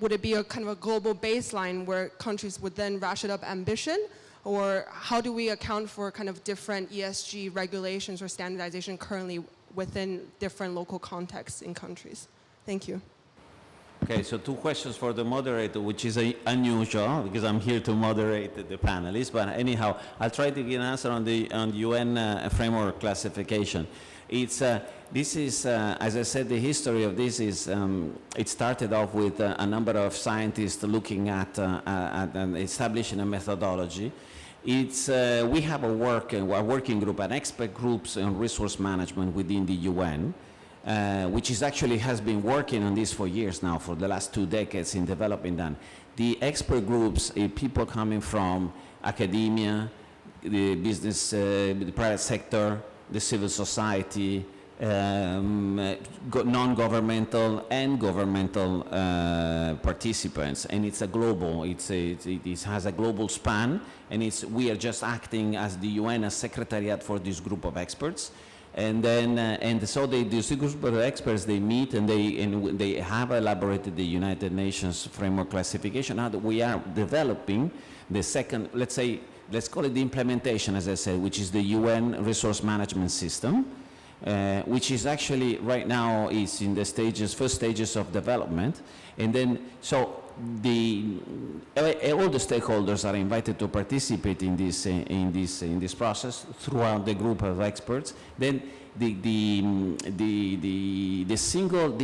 would it be a kind of a global baseline where countries would then ratchet up ambition, or how do we account for kind of different ESG regulations or standardization currently within different local contexts in countries? Thank you. Okay, so two questions for the moderator, which is unusual because I'm here to moderate the panelists. But anyhow, I'll try to get an answer on the UN framework classification. It's this is, as I said, the history of this is it started off with a number of scientists looking at and establishing a methodology. It's we have a working group, an expert groups on resource management within the UN. Which is actually has been working on this for years now, for the last 2 decades in developing that. The expert groups, people coming from academia, the business, the private sector, the civil society, non-governmental and governmental participants, and it's a global. It has a global span, and we are just acting as the UN as secretariat for this group of experts. And then, so this group of experts, they meet and they have elaborated the United Nations framework classification. Now that we are developing the second, let's call it the implementation, as I said, which is the UN resource management system, which is actually right now is in the first stages of development. And then, so all the stakeholders are invited to participate in this process throughout the group of experts. Then the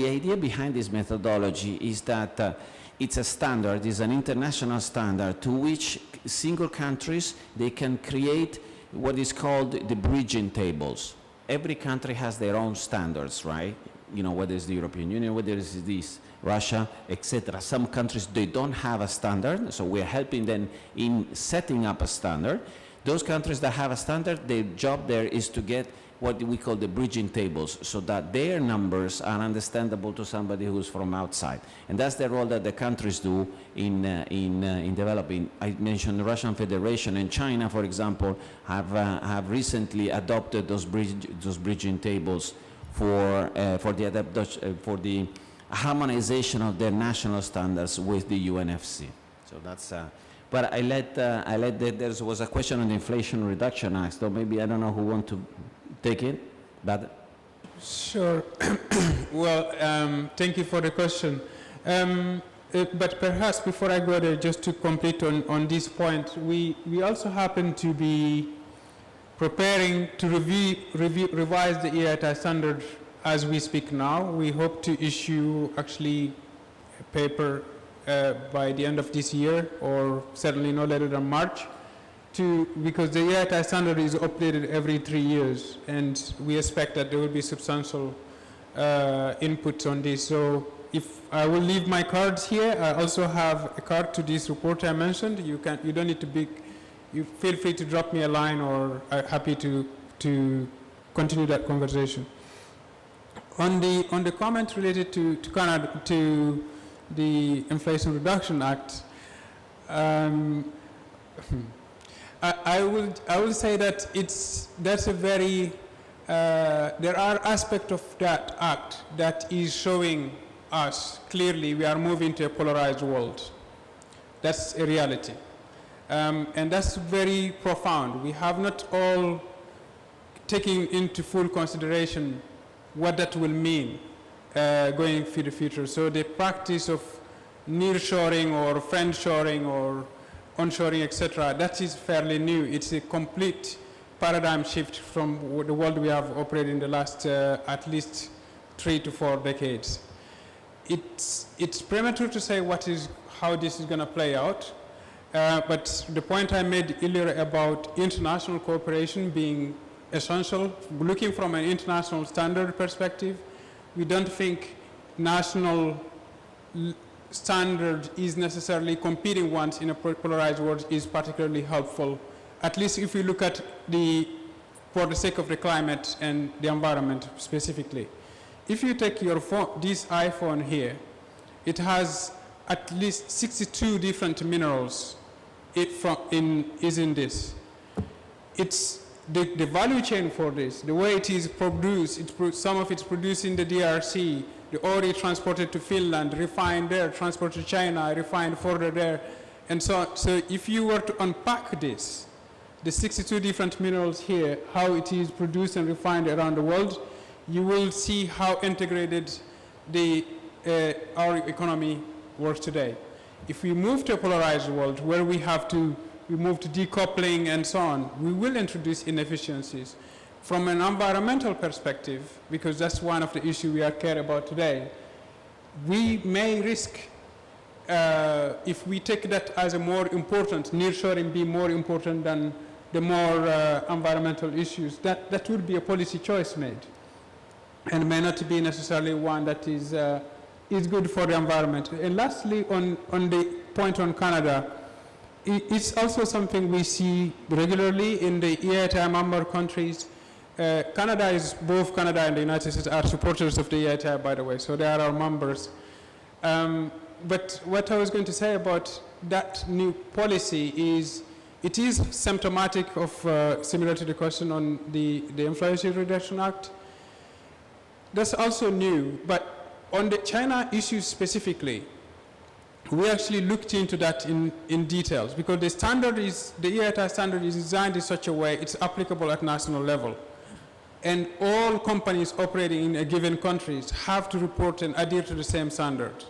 idea behind this methodology is that it's a standard, it's an international standard to which single countries, they can create what is called the bridging tables. Every country has their own standards, right? You know, whether it's the European Union, whether it's this, Russia, etc. Some countries, they don't have a standard, so we're helping them in setting up a standard. Those countries that have a standard, their job there is to get what we call the bridging tables, so that their numbers are understandable to somebody who's from outside. And that's the role that the countries do in developing. I mentioned the Russian Federation and China, for example, have recently adopted those bridging tables for the harmonization of their national standards with the UNFC. So that's. But there was a question on the Inflation Reduction Act, so maybe I don't know who want to take it, but. Sure. Well, thank you for the question. But perhaps before I go there, just to complete on this point, we also happen to be preparing to revise the EITI standard as we speak now. We hope to issue actually a paper by the end of this year, or certainly no later than March, because the EITI standard is updated every 3 years, and we expect that there will be substantial inputs on this. So if I will leave my cards here, I also have a card to this report I mentioned. You don't need to you feel free to drop me a line, or I'm happy to continue that conversation. On the comment related to Canada, to the Inflation Reduction Act, I will say that that's a very there are aspects of that act that is showing us clearly we are moving to a polarized world. That's a reality, and that's very profound. We have not all taken into full consideration what that will mean going for the future. So the practice of nearshoring or friendshoring or onshoring, etc., that is fairly new. It's a complete paradigm shift from the world we have operated in the last at least 3 to 4 decades. It's premature to say how this is going to play out, but the point I made earlier about international cooperation being essential, looking from an international standard perspective, we don't think national standard is necessarily competing ones in a polarized world is particularly helpful, at least if we look at for the sake of the climate and the environment specifically. If you take your phone, this iPhone here, it has at least 62 different minerals in this. It's the value chain for this, the way it is produced, some of it's produced in the DRC, the ore is transported to Finland, refined there, transported to China, refined further there, and so on. So if you were to unpack this, the 62 different minerals here, how it is produced and refined around the world, you will see how integrated our economy works today. If we move to a polarized world where we move to decoupling and so on, we will introduce inefficiencies. From an environmental perspective, because that's one of the issues we care about today, we may risk, if we take that as a more important, nearshoring be more important than the more environmental issues, that would be a policy choice made, and may not be necessarily one that is good for the environment. And lastly, on the point on Canada, it's also something we see regularly in the EITI member countries. Both Canada and the United States are supporters of the EITI, by the way, so they are our members. But what I was going to say about that new policy is, it is symptomatic of, similar to the question on the Inflation Reduction Act. That's also new, but on the China issue specifically, we actually looked into that in details, because the EITI standard is designed in such a way it's applicable at national level. And all companies operating in a given country have to report and adhere to the same standard,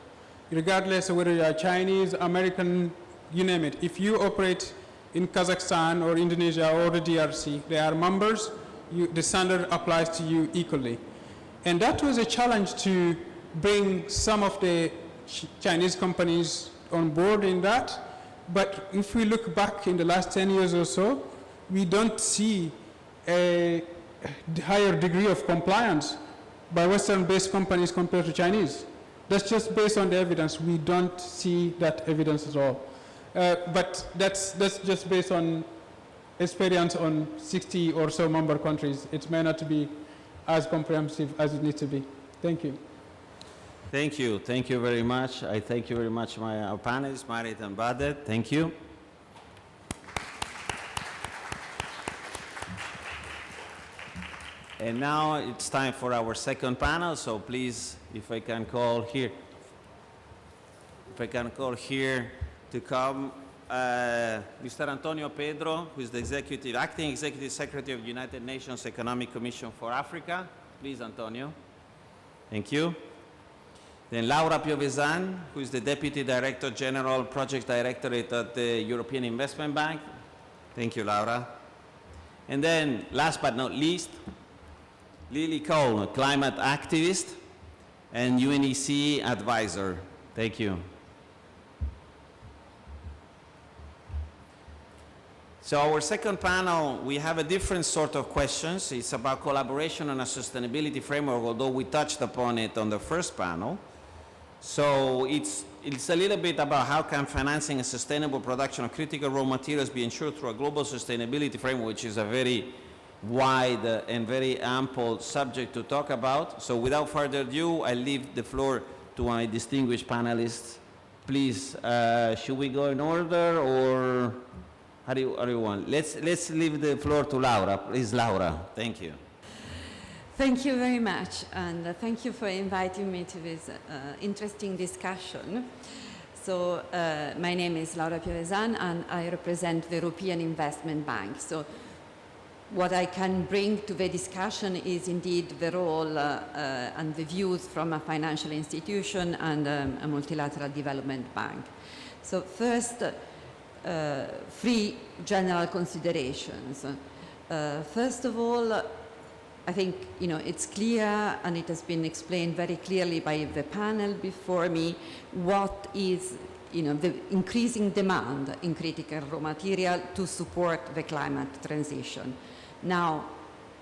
regardless of whether you are Chinese, American, you name it. If you operate in Kazakhstan or Indonesia or the DRC, they are members, the standard applies to you equally. And that was a challenge to bring some of the Chinese companies on board in that. But if we look back in the last 10 years or so, we don't see a higher degree of compliance by Western-based companies compared to Chinese. That's just based on the evidence. We don't see that evidence at all. But that's just based on experience on 60 or so member countries, it may not be as comprehensive as it needs to be. Thank you. Thank you. Thank you very much. I thank you very much, our panelists, Marit and Badr. Thank you. And now it's time for our second panel, so please, if I can call here to come Mr. Antonio Pedro, who is the acting executive secretary of the United Nations Economic Commission for Africa. Please, Antonio. Thank you. Then Laura Piovesan, who is the deputy director general, project directorate at the European Investment Bank. Thank you, Laura. And then, last but not least, Lily Cole, a climate activist and UNEC advisor. Thank you. So our second panel, we have a different sort of questions. It's about collaboration on a sustainability framework, although we touched upon it on the first panel. So it's a little bit about how can financing a sustainable production of critical raw materials be ensured through a global sustainability framework, which is a very wide and very ample subject to talk about. So without further ado, I leave the floor to my distinguished panelists. Please, should we go in order, or how do you want? Let's leave the floor to Laura. Please, Laura. Thank you. Thank you very much, and thank you for inviting me to this interesting discussion. So my name is Laura Piovesan, and I represent the European Investment Bank. So what I can bring to the discussion is indeed the role and the views from a financial institution and a multilateral development bank. So first, 3 general considerations. First of all, I think it's clear, and it has been explained very clearly by the panel before me, what is the increasing demand in critical raw material to support the climate transition. Now,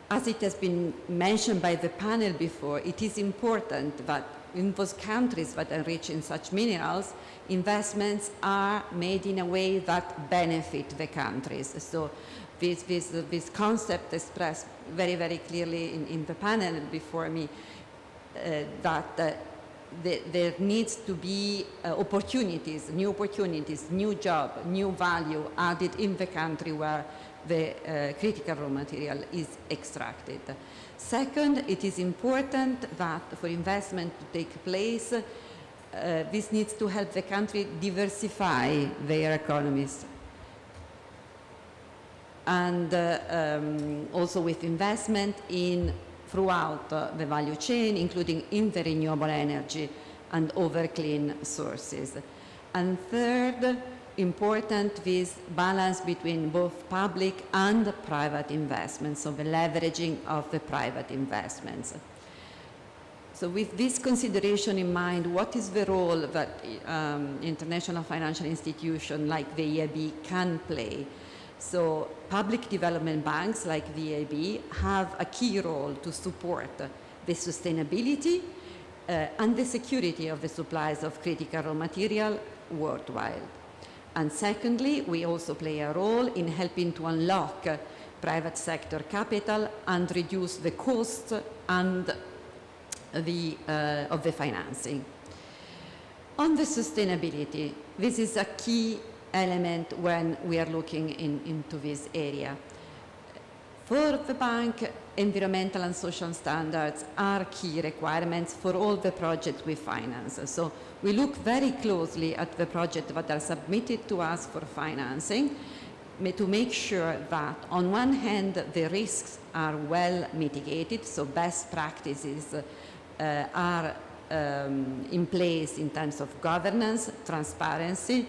as it has been mentioned by the panel before, it is important that in those countries that are rich in such minerals, investments are made in a way that benefit the countries. So this concept expressed very, very clearly in the panel before me, that there needs to be opportunities, new job, new value added in the country where the critical raw material is extracted. Second, it is important that for investment to take place, this needs to help the country diversify their economies. And also with investment throughout the value chain, including in the renewable energy and other clean sources. And third, important this balance between both public and private investments, so the leveraging of the private investments. So with this consideration in mind, what is the role that international financial institutions like the EIB can play? So public development banks like the EIB have a key role to support the sustainability and the security of the supplies of critical raw material worldwide. And secondly, we also play a role in helping to unlock private sector capital and reduce the cost and of the financing. On the sustainability, this is a key element when we are looking into this area. For the bank, environmental and social standards are key requirements for all the projects we finance. So we look very closely at the projects that are submitted to us for financing to make sure that on one hand the risks are well mitigated, so best practices are in place in terms of governance, transparency,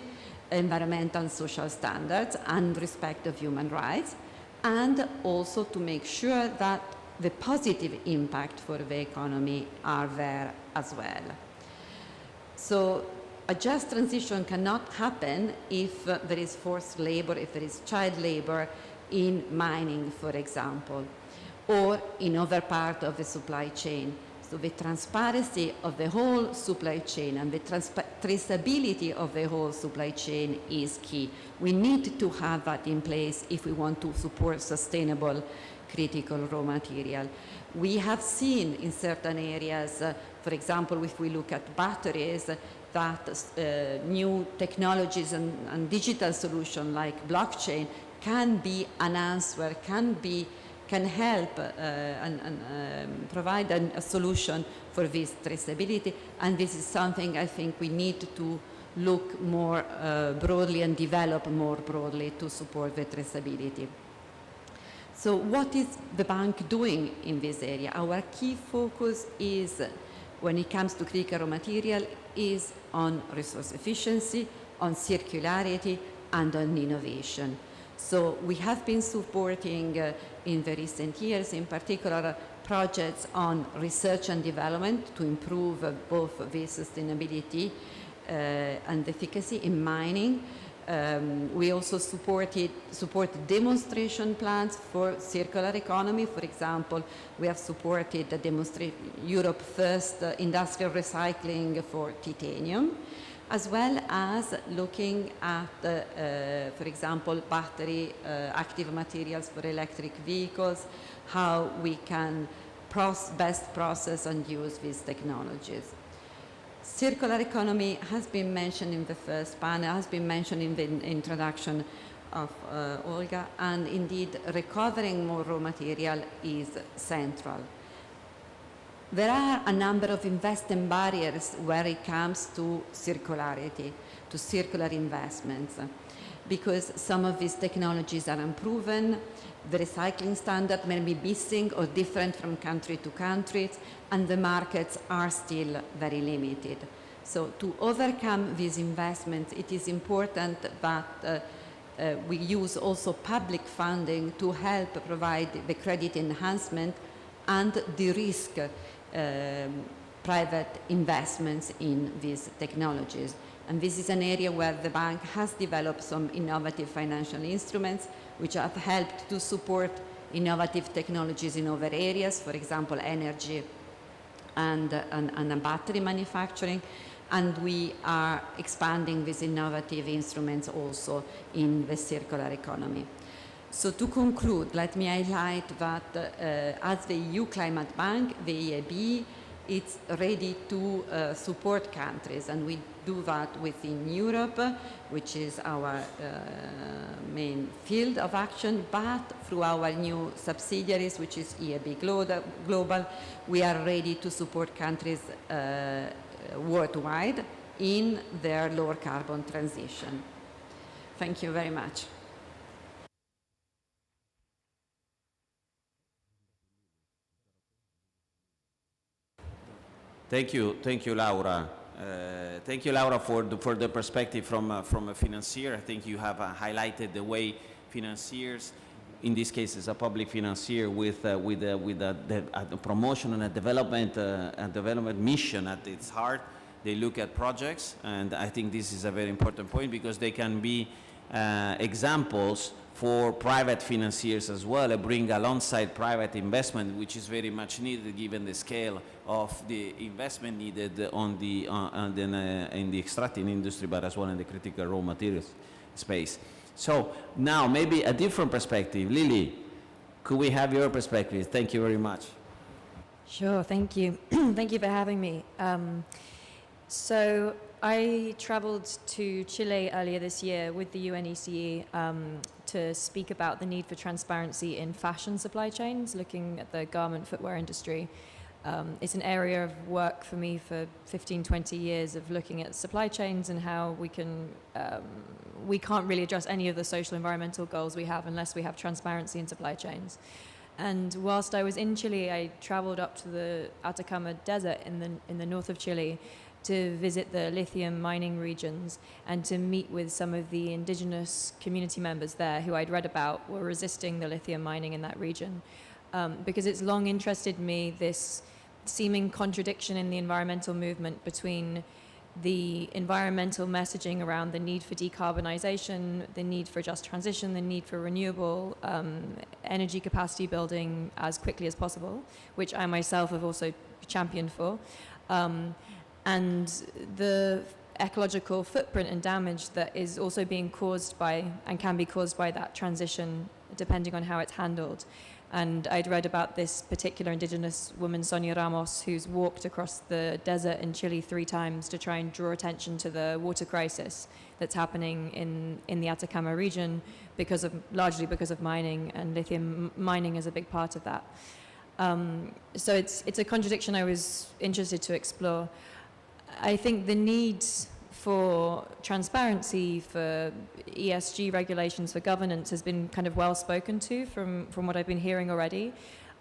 environmental and social standards, and respect of human rights, and also to make sure that the positive impact for the economy are there as well. So a just transition cannot happen if there is forced labor, if there is child labor in mining, for example, or in other parts of the supply chain. So the transparency of the whole supply chain and the traceability of the whole supply chain is key. We need to have that in place if we want to support sustainable critical raw material. We have seen in certain areas, for example, if we look at batteries, that new technologies and digital solutions like blockchain can be an answer, can help and provide a solution for this traceability. And this is something I think we need to look more broadly and develop more broadly to support the traceability. So what is the bank doing in this area? Our key focus is, when it comes to critical raw material, is on resource efficiency, on circularity, and on innovation. So we have been supporting in the recent years, in particular, projects on research and development to improve both the sustainability and efficacy in mining. We also support demonstration plans for circular economy. For example, we have supported the Europe's first industrial recycling for titanium, as well as looking at, for example, battery active materials for electric vehicles, how we can best process and use these technologies. Circular economy has been mentioned in the first panel, has been mentioned in the introduction of Olga, and indeed recovering more raw material is central. There are a number of investment barriers where it comes to circularity, to circular investments, because some of these technologies are unproven, the recycling standard may be missing or different from country to country, and the markets are still very limited. So to overcome these investments, it is important that we use also public funding to help provide the credit enhancement and de-risk private investments in these technologies. And this is an area where the bank has developed some innovative financial instruments which have helped to support innovative technologies in other areas, for example, energy and battery manufacturing. And we are expanding these innovative instruments also in the circular economy. So to conclude, let me highlight that as the EU Climate Bank, the EIB, it's ready to support countries, and we do that within Europe, which is our main field of action, but through our new subsidiaries, which is EIB Global, we are ready to support countries worldwide in their lower carbon transition. Thank you very much. Thank you, Laura. Thank you, Laura, for the perspective from a financier. I think you have highlighted the way financiers, in this case, is a public financier with a promotion and a development mission at its heart. They look at projects, and I think this is a very important point because they can be examples for private financiers as well, and bring alongside private investment, which is very much needed given the scale of the investment needed in the extracting industry, but as well in the critical raw materials space. So now maybe a different perspective. Lily, could we have your perspective? Thank you very much. Sure, thank you. Thank you for having me. So I traveled to Chile earlier this year with the UNECE to speak about the need for transparency in fashion supply chains, looking at the garment footwear industry. It's an area of work for me for 15, 20 years of looking at supply chains and how we can't really address any of the social environmental goals we have unless we have transparency in supply chains. And whilst I was in Chile, I traveled up to the Atacama Desert in the north of Chile to visit the lithium mining regions and to meet with some of the indigenous community members there who I'd read about were resisting the lithium mining in that region. Because it's long interested me, this seeming contradiction in the environmental movement between the environmental messaging around the need for decarbonization, the need for just transition, the need for renewable energy capacity building as quickly as possible, which I myself have also championed for. And the ecological footprint and damage that is also being caused by, and can be caused by, that transition, depending on how it's handled. And I'd read about this particular indigenous woman, Sonia Ramos, who's walked across the desert in Chile 3 times to try and draw attention to the water crisis that's happening in the Atacama region largely because of mining, and lithium mining is a big part of that. So it's a contradiction I was interested to explore. I think the need for transparency, for ESG regulations, for governance has been kind of well spoken to from what I've been hearing already.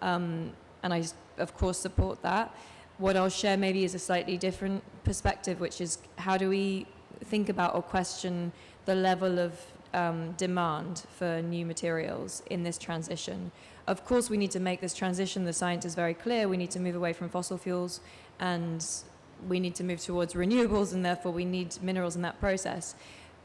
And I, of course, support that. What I'll share maybe is a slightly different perspective, which is how do we think about or question the level of demand for new materials in this transition. Of course, we need to make this transition. The science is very clear. We need to move away from fossil fuels, and we need to move towards renewables, and therefore we need minerals in that process.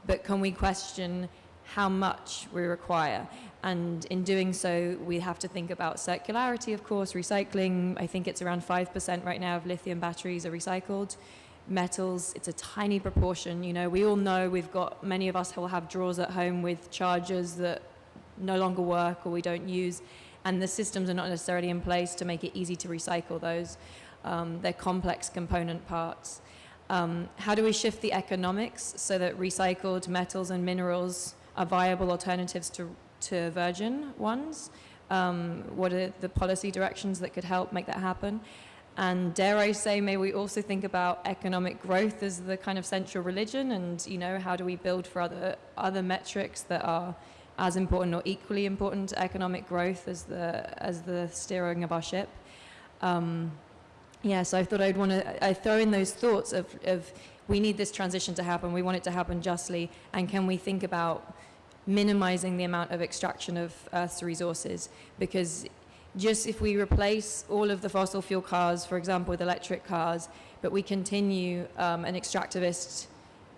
But can we question how much we require? And in doing so, we have to think about circularity, of course, recycling. I think it's around 5% right now of lithium batteries are recycled. Metals, it's a tiny proportion. You know, we all know many of us will have drawers at home with chargers that no longer work or we don't use, and the systems are not necessarily in place to make it easy to recycle those. They're complex component parts. How do we shift the economics so that recycled metals and minerals are viable alternatives to virgin ones? What are the policy directions that could help make that happen? And dare I say, may we also think about economic growth as the kind of central religion, and how do we build for other metrics that are as important or equally important to economic growth as the steering of our ship? Yeah, so I thought I throw in those thoughts of we need this transition to happen, we want it to happen justly, and can we think about minimizing the amount of extraction of Earth's resources? Because just if we replace all of the fossil fuel cars, for example, with electric cars, but we continue an extractivist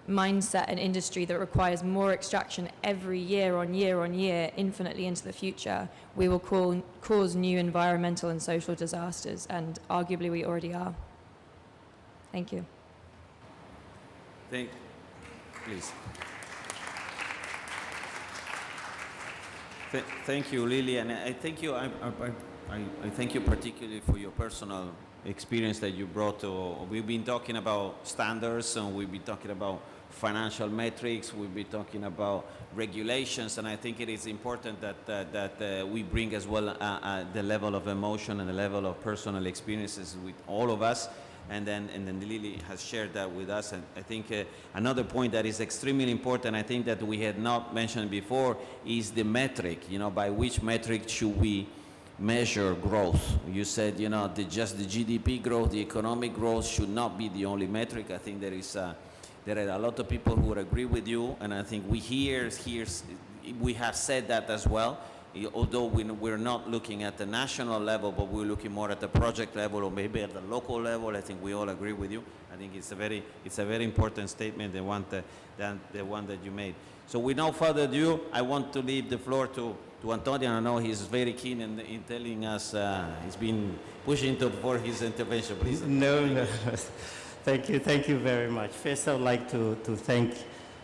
mindset and industry that requires more extraction every year on year on year, infinitely into the future, we will cause new environmental and social disasters, and arguably we already are. Thank you. Please. Thank you, Lily, and I thank you. I thank you particularly for your personal experience that you brought. We've been talking about standards, and we've been talking about financial metrics. We've been talking about regulations, and I think it is important that we bring as well the level of emotion and the level of personal experiences with all of us. And then Lily has shared that with us. And I think another point that is extremely important, I think that we had not mentioned before, is the metric. By which metric should we measure growth? You said, just the GDP growth, the economic growth should not be the only metric. I think there are a lot of people who would agree with you, and I think we have said that as well. Although we're not looking at the national level, but we're looking more at the project level or maybe at the local level. I think we all agree with you. I think it's a very important statement, the one that you made. So with no further ado, I want to leave the floor to Antonio. I know he's very keen in telling us, he's been pushing for his intervention. Please. No. Thank you very much. First, I would like to thank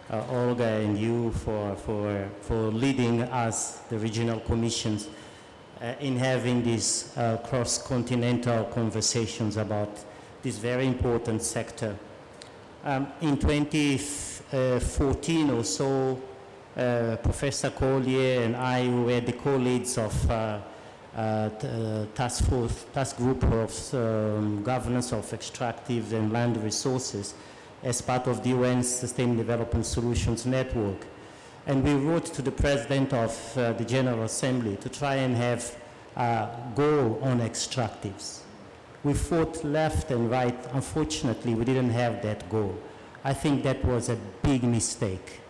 Olga and you for leading us, the regional commissions, in having these cross-continental conversations about this very important sector. In 2014 or so, Professor Collier and I were the co-leads of task group of governance of extractive and land resources as part of the UN's Sustainable Development Solutions Network. And we wrote to the President of the General Assembly to try and have a goal on extractives. We fought left and right. Unfortunately, we didn't have that goal. I think that was a big mistake.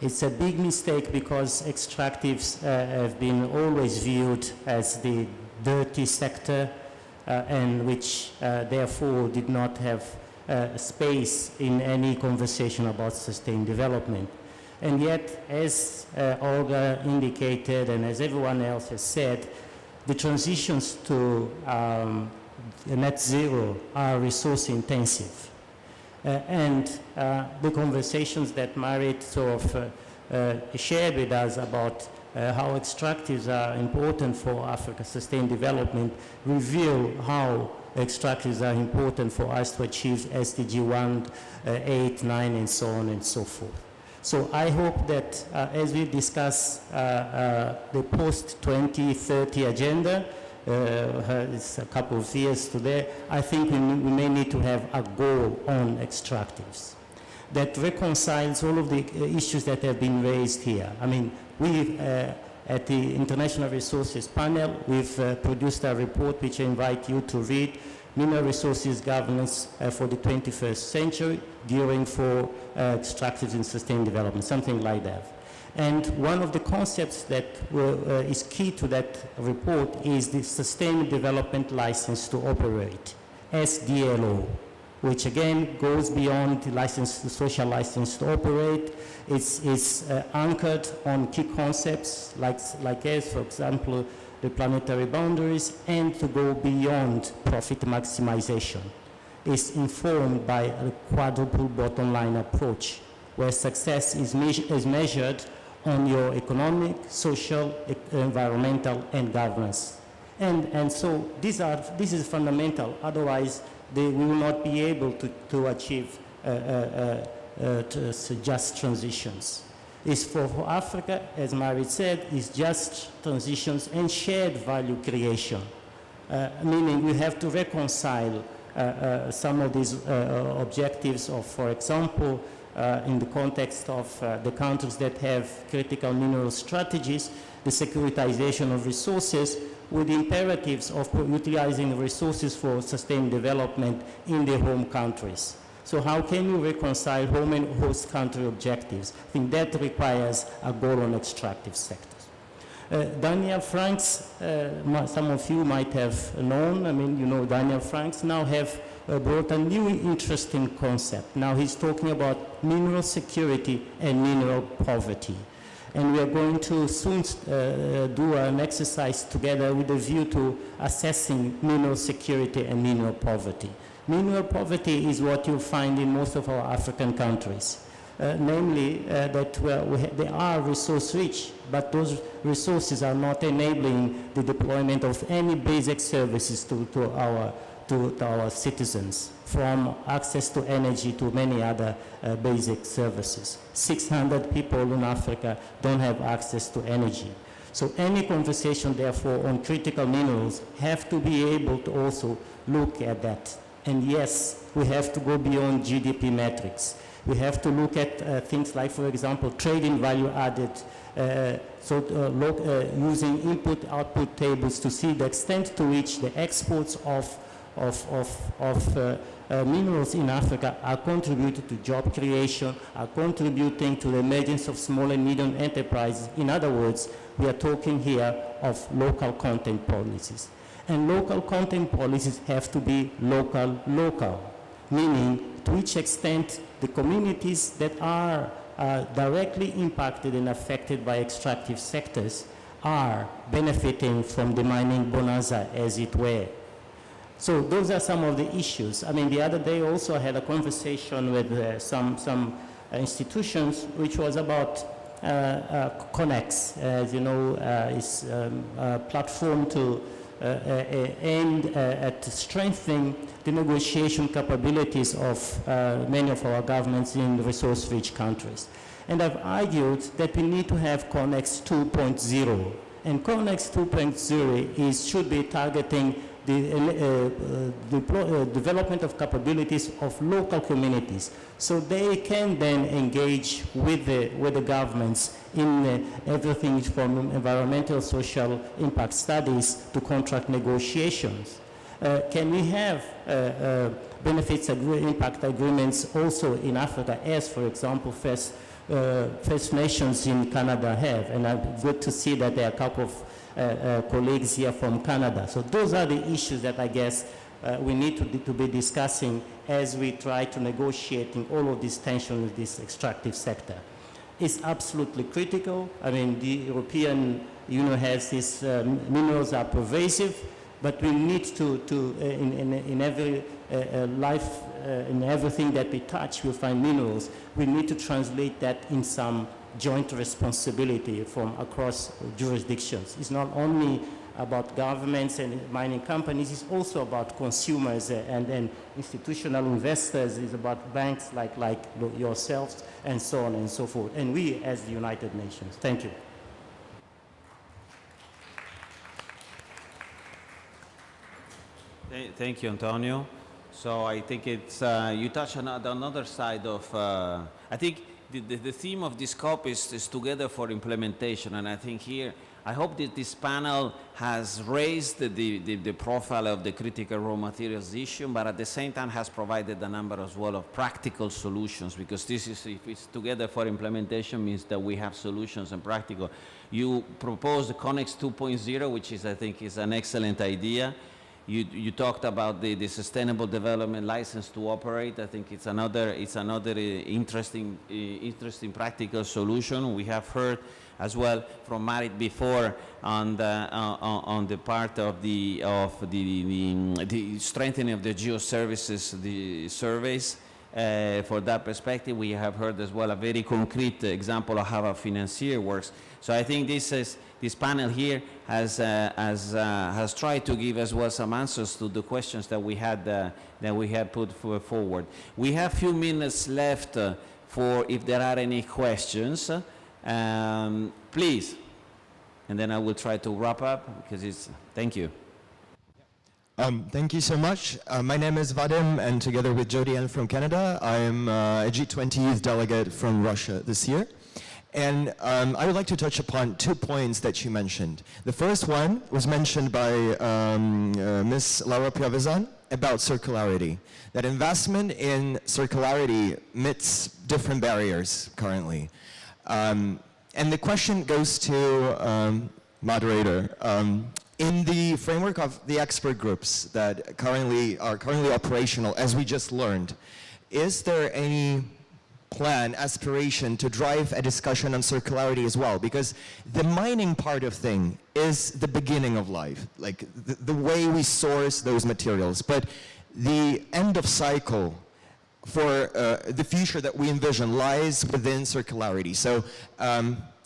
It's a big mistake because extractives have been always viewed as the dirty sector and which therefore did not have space in any conversation about sustained development. And yet, as Olga indicated and as everyone else has said, the transitions to net zero are resource intensive. And the conversations that Marit sort of shared with us about how extractives are important for Africa's sustained development reveal how extractives are important for us to achieve SDG 1, 8, 9, and so on and so forth. So I hope that as we discuss the post-2030 agenda, it's a couple of years to there, I think we may need to have a goal on extractives that reconciles all of the issues that have been raised here. I mean, we at the International Resources Panel, we've produced a report which I invite you to read, Mineral Resources Governance for the 21st Century, gearing for extractives and sustained development, something like that. And one of the concepts that is key to that report is the Sustained Development License to Operate, SDLO, which again goes beyond the license, the social license to operate. It's anchored on key concepts like as, for example, the planetary boundaries, and to go beyond profit maximization. It's informed by a quadruple bottom line approach, where success is measured on your economic, social, environmental, and governance. And so this is fundamental, otherwise we will not be able to achieve just transitions. Is for Africa, as Marit said, is just transitions and shared value creation, meaning we have to reconcile some of these objectives of, for example, in the context of the countries that have critical mineral strategies, the securitization of resources with the imperatives of utilizing resources for sustained development in their home countries. So how can you reconcile home and host country objectives? I think that requires a goal on extractive sectors. Daniel Franks, some of you might have known, I mean, you know, Daniel Franks now have brought a new interesting concept. Now he's talking about mineral security and mineral poverty. And we are going to soon do an exercise together with a view to assessing mineral security and mineral poverty. Mineral poverty is what you find in most of our African countries, namely that they are resource rich, but those resources are not enabling the deployment of any basic services to our citizens, from access to energy to many other basic services. 600 people in Africa don't have access to energy. So any conversation, therefore, on critical minerals have to be able to also look at that. And yes, we have to go beyond GDP metrics. We have to look at things like, for example, trading value added, using input-output tables to see the extent to which the exports of minerals in Africa are contributing to job creation, are contributing to the emergence of small and medium enterprises. In other words, we are talking here of local content policies. And local content policies have to be local, meaning to which extent the communities that are directly impacted and affected by extractive sectors are benefiting from the mining bonanza, as it were. So those are some of the issues. I mean, the other day also I had a conversation with some institutions, which was about Connex, as you know, is a platform to aimed at strengthening the negotiation capabilities of many of our governments in resource-rich countries. And I've argued that we need to have Connex 2.0. And Connex 2.0 should be targeting the development of capabilities of local communities, so they can then engage with the governments in everything from environmental social impact studies to contract negotiations. Can we have benefits impact agreements also in Africa, as for example First Nations in Canada have? And I'm good to see that there are a couple of colleagues here from Canada. So those are the issues that I guess we need to be discussing as we try to negotiate in all of this tension with this extractive sector. It's absolutely critical. I mean, the European Union has this, minerals are pervasive. But we need to in every life, in everything that we touch, we find minerals. We need to translate that in some joint responsibility from across jurisdictions. It's not only about governments and mining companies, it's also about consumers and institutional investors, it's about banks like yourselves, and so on and so forth, and we as the United Nations. Thank you. Thank you, Antonio. So I think it's, you touch on another side of, I think the theme of this COP is together for implementation, and I think here, I hope that this panel has raised the profile of the critical raw materials issue, but at the same time has provided a number as well of practical solutions, because this is, if it's together for implementation, means that we have solutions and practical. You proposed the CONEX 2.0, which is, I think, is an excellent idea. You talked about the sustainable development license to operate. I think it's another interesting practical solution. We have heard as well from Marit before on the part of the strengthening of the geoservices, the surveys. For that perspective, we have heard as well a very concrete example of how a financier works. So I think this panel here has tried to give as well some answers to the questions that we had put forward. We have a few minutes left for if there are any questions. Please, and then I will try to wrap up because it's. Thank you. Thank you so much. My name is Vadim, and together with Jodianne from Canada, I am a G20 youth delegate from Russia this year. And I would like to touch upon 2 points that you mentioned. The first one was mentioned by Ms. Laura Piavezan about circularity, that investment in circularity meets different barriers currently. And the question goes to moderator. In the framework of the expert groups that are currently operational, as we just learned, is there any plan, aspiration to drive a discussion on circularity as well? Because the mining part of thing is the beginning of life, like the way we source those materials. But the end of cycle for the future that we envision lies within circularity. So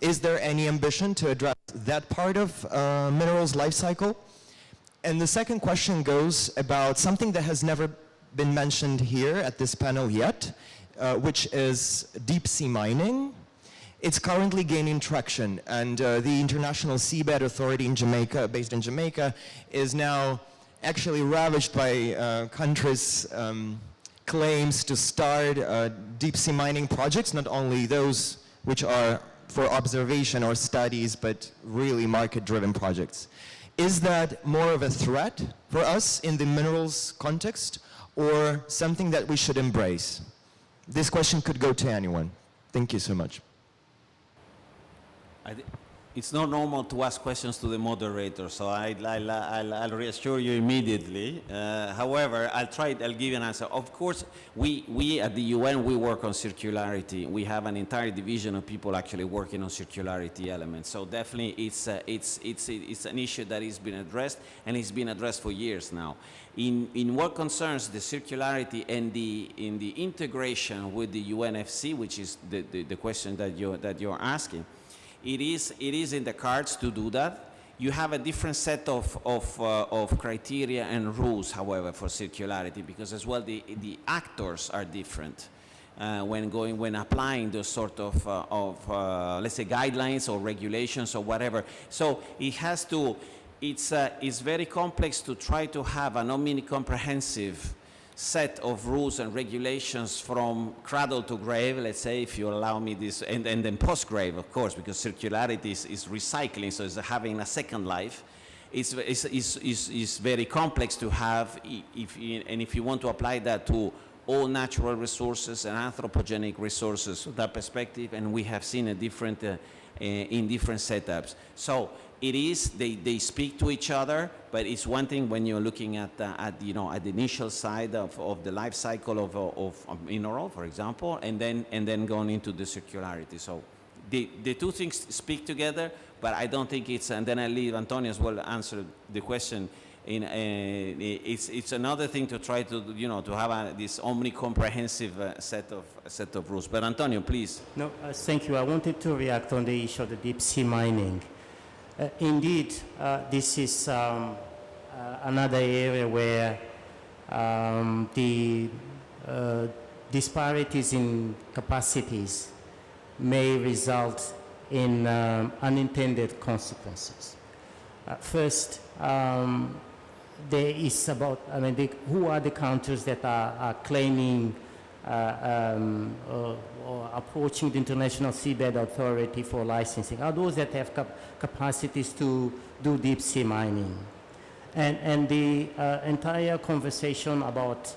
is there any ambition to address that part of minerals life cycle? And the second question goes about something that has never been mentioned here at this panel yet, which is deep sea mining. It's currently gaining traction, and the International Seabed Authority in Jamaica, based in Jamaica, is now actually ravaged by countries' claims to start deep sea mining projects, not only those which are for observation or studies, but really market-driven projects. Is that more of a threat for us in the minerals context, or something that we should embrace? This question could go to anyone. Thank you so much. It's not normal to ask questions to the moderator, so I'll reassure you immediately. However, I'll give you an answer. Of course, we at the UN, we work on circularity. We have an entire division of people actually working on circularity elements. So definitely it's an issue that has been addressed, and it's been addressed for years now. In what concerns the circularity and in the integration with the UNFC, which is the question that you're asking, it is in the cards to do that. You have a different set of criteria and rules, however, for circularity, because as well the actors are different when applying those sort of let's say guidelines or regulations or whatever. So it has to. It's very complex to try to have an omni-comprehensive set of rules and regulations from cradle to grave, let's say, if you allow me this, and then post-grave, of course, because circularity is recycling, so it's having a second life. It's very complex to have, if you want to apply that to all natural resources and anthropogenic resources, from that perspective, and we have seen a different, in different setups. So it is, they speak to each other, but it's one thing when you're looking at the initial side of the life cycle of a mineral, for example, and then going into the circularity. So the two things speak together, but I don't think it's, and then I leave Antonio as well answer the question. it's another thing to try to, to have this omni-comprehensive set of rules. But Antonio, please. No, thank you. I wanted to react on the issue of the deep sea mining. Indeed, this is another area where the disparities in capacities may result in unintended consequences. First, there is about, who are the countries that are claiming or approaching the International Seabed Authority for licensing? Are those that have capacities to do deep sea mining? And the entire conversation about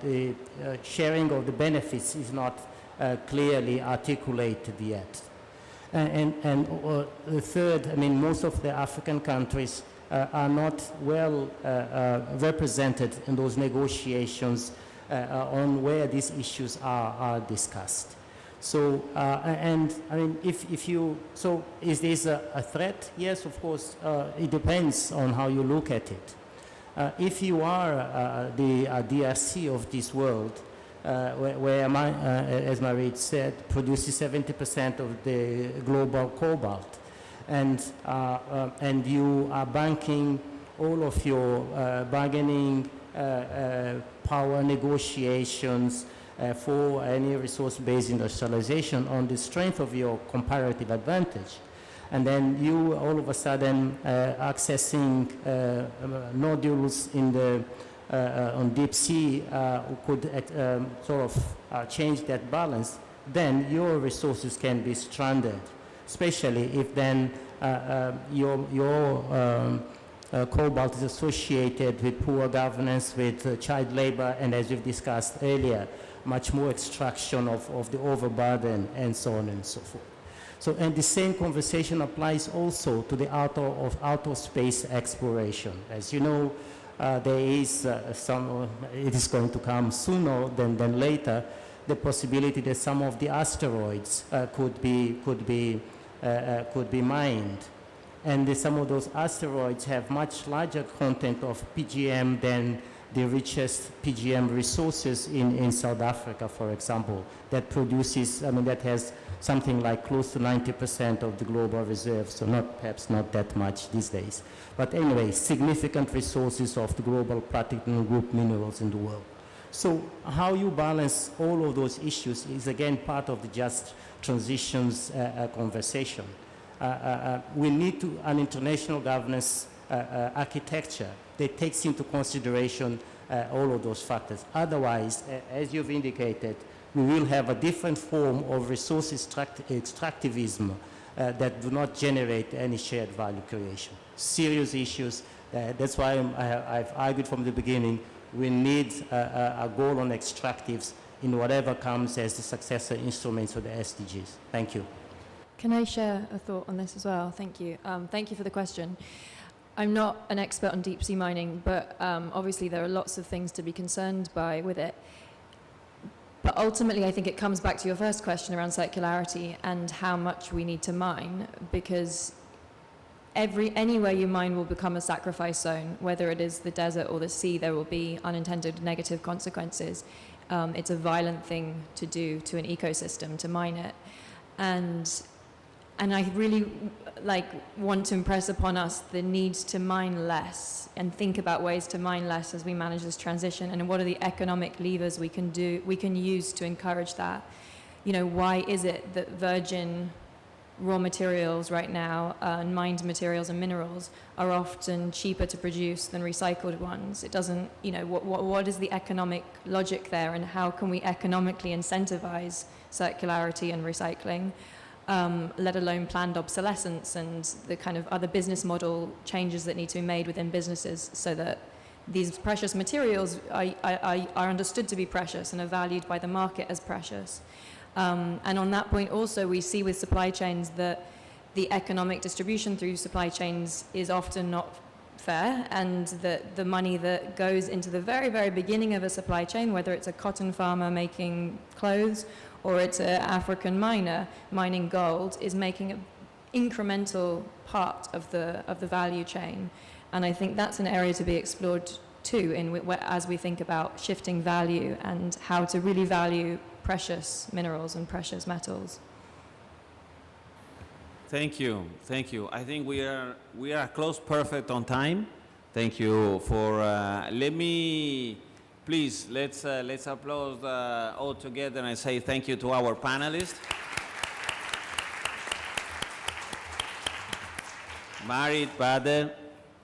the sharing of the benefits is not clearly articulated yet. And the third, most of the African countries are not well represented in those negotiations on where these issues are discussed. So, is this a threat? Yes, of course, it depends on how you look at it. If you are the DRC of this world, where as Marit said, produces 70% of the global cobalt, and you are banking all of your bargaining power negotiations for any resource-based industrialization on the strength of your comparative advantage. And then you all of a sudden accessing nodules in the on deep sea could sort of change that balance, then your resources can be stranded, especially if then your cobalt is associated with poor governance, with child labor, and as we've discussed earlier, much more extraction of the overburden, and so on and so forth. So, and the same conversation applies also to the outer space exploration. As you know, there is it is going to come sooner than later, the possibility that some of the asteroids could be mined. And some of those asteroids have much larger content of PGM than the richest PGM resources in South Africa, for example, that produces, that has something like close to 90% of the global reserves, so perhaps not that much these days. But anyway, significant resources of the global platinum group minerals in the world. So how you balance all of those issues is again part of the just transitions conversation. We need an international governance architecture that takes into consideration all of those factors. Otherwise, as you've indicated, we will have a different form of resource extractivism that do not generate any shared value creation. Serious issues. That's why I've argued from the beginning, we need a goal on extractives in whatever comes as the successor instruments of the SDGs. Thank you. Can I share a thought on this as well? Thank you. Thank you for the question. I'm not an expert on deep sea mining, but obviously there are lots of things to be concerned by with it. But ultimately, I think it comes back to your first question around circularity and how much we need to mine, because anywhere you mine will become a sacrifice zone, whether it is the desert or the sea, there will be unintended negative consequences. It's a violent thing to do to an ecosystem, to mine it. And I really want to impress upon us the need to mine less and think about ways to mine less as we manage this transition, and what are the economic levers we can use to encourage that. Why is it that virgin raw materials right now, mined materials and minerals, are often cheaper to produce than recycled ones? It doesn't, what is the economic logic there, and how can we economically incentivize circularity and recycling? Let alone planned obsolescence and the kind of other business model changes that need to be made within businesses so that these precious materials are understood to be precious and are valued by the market as precious. And on that point also, we see with supply chains that the economic distribution through supply chains is often not fair, and that the money that goes into the very, very beginning of a supply chain, whether it's a cotton farmer making clothes or it's an African miner mining gold, is making an incremental part of the value chain. And I think that's an area to be explored too, as we think about shifting value and how to really value precious minerals and precious metals. Thank you, thank you. I think we are close perfect on time. Thank you for, let me, please, let's applaud all together and say thank you to our panelists. Marit, Pedro,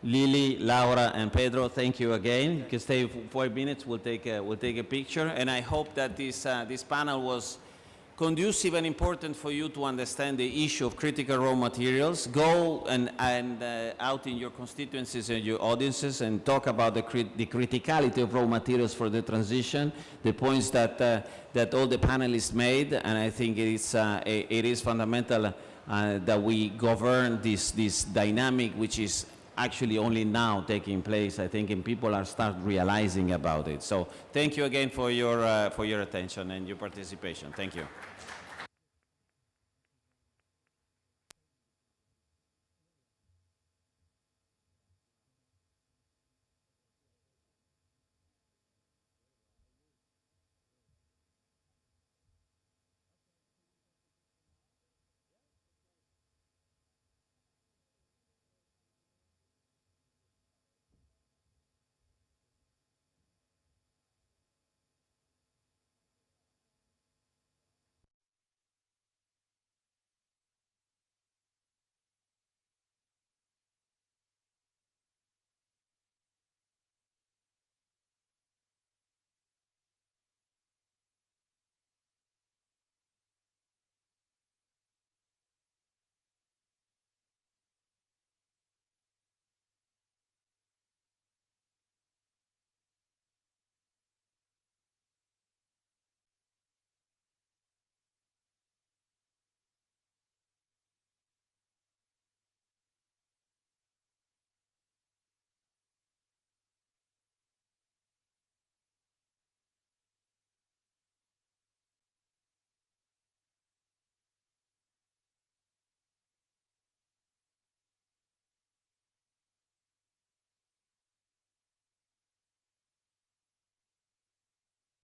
Lily, Laura, and Pedro, thank you again. You can stay for 5 minutes, we'll take a picture. And I hope that this panel was conducive and important for you to understand the issue of critical raw materials. Go and out in your constituencies and your audiences and talk about the criticality of raw materials for the transition, the points that all the panelists made, and I think it is fundamental that we govern this dynamic, which is actually only now taking place, I think, and people are start realizing about it. So thank you again for your attention and your participation. Thank you.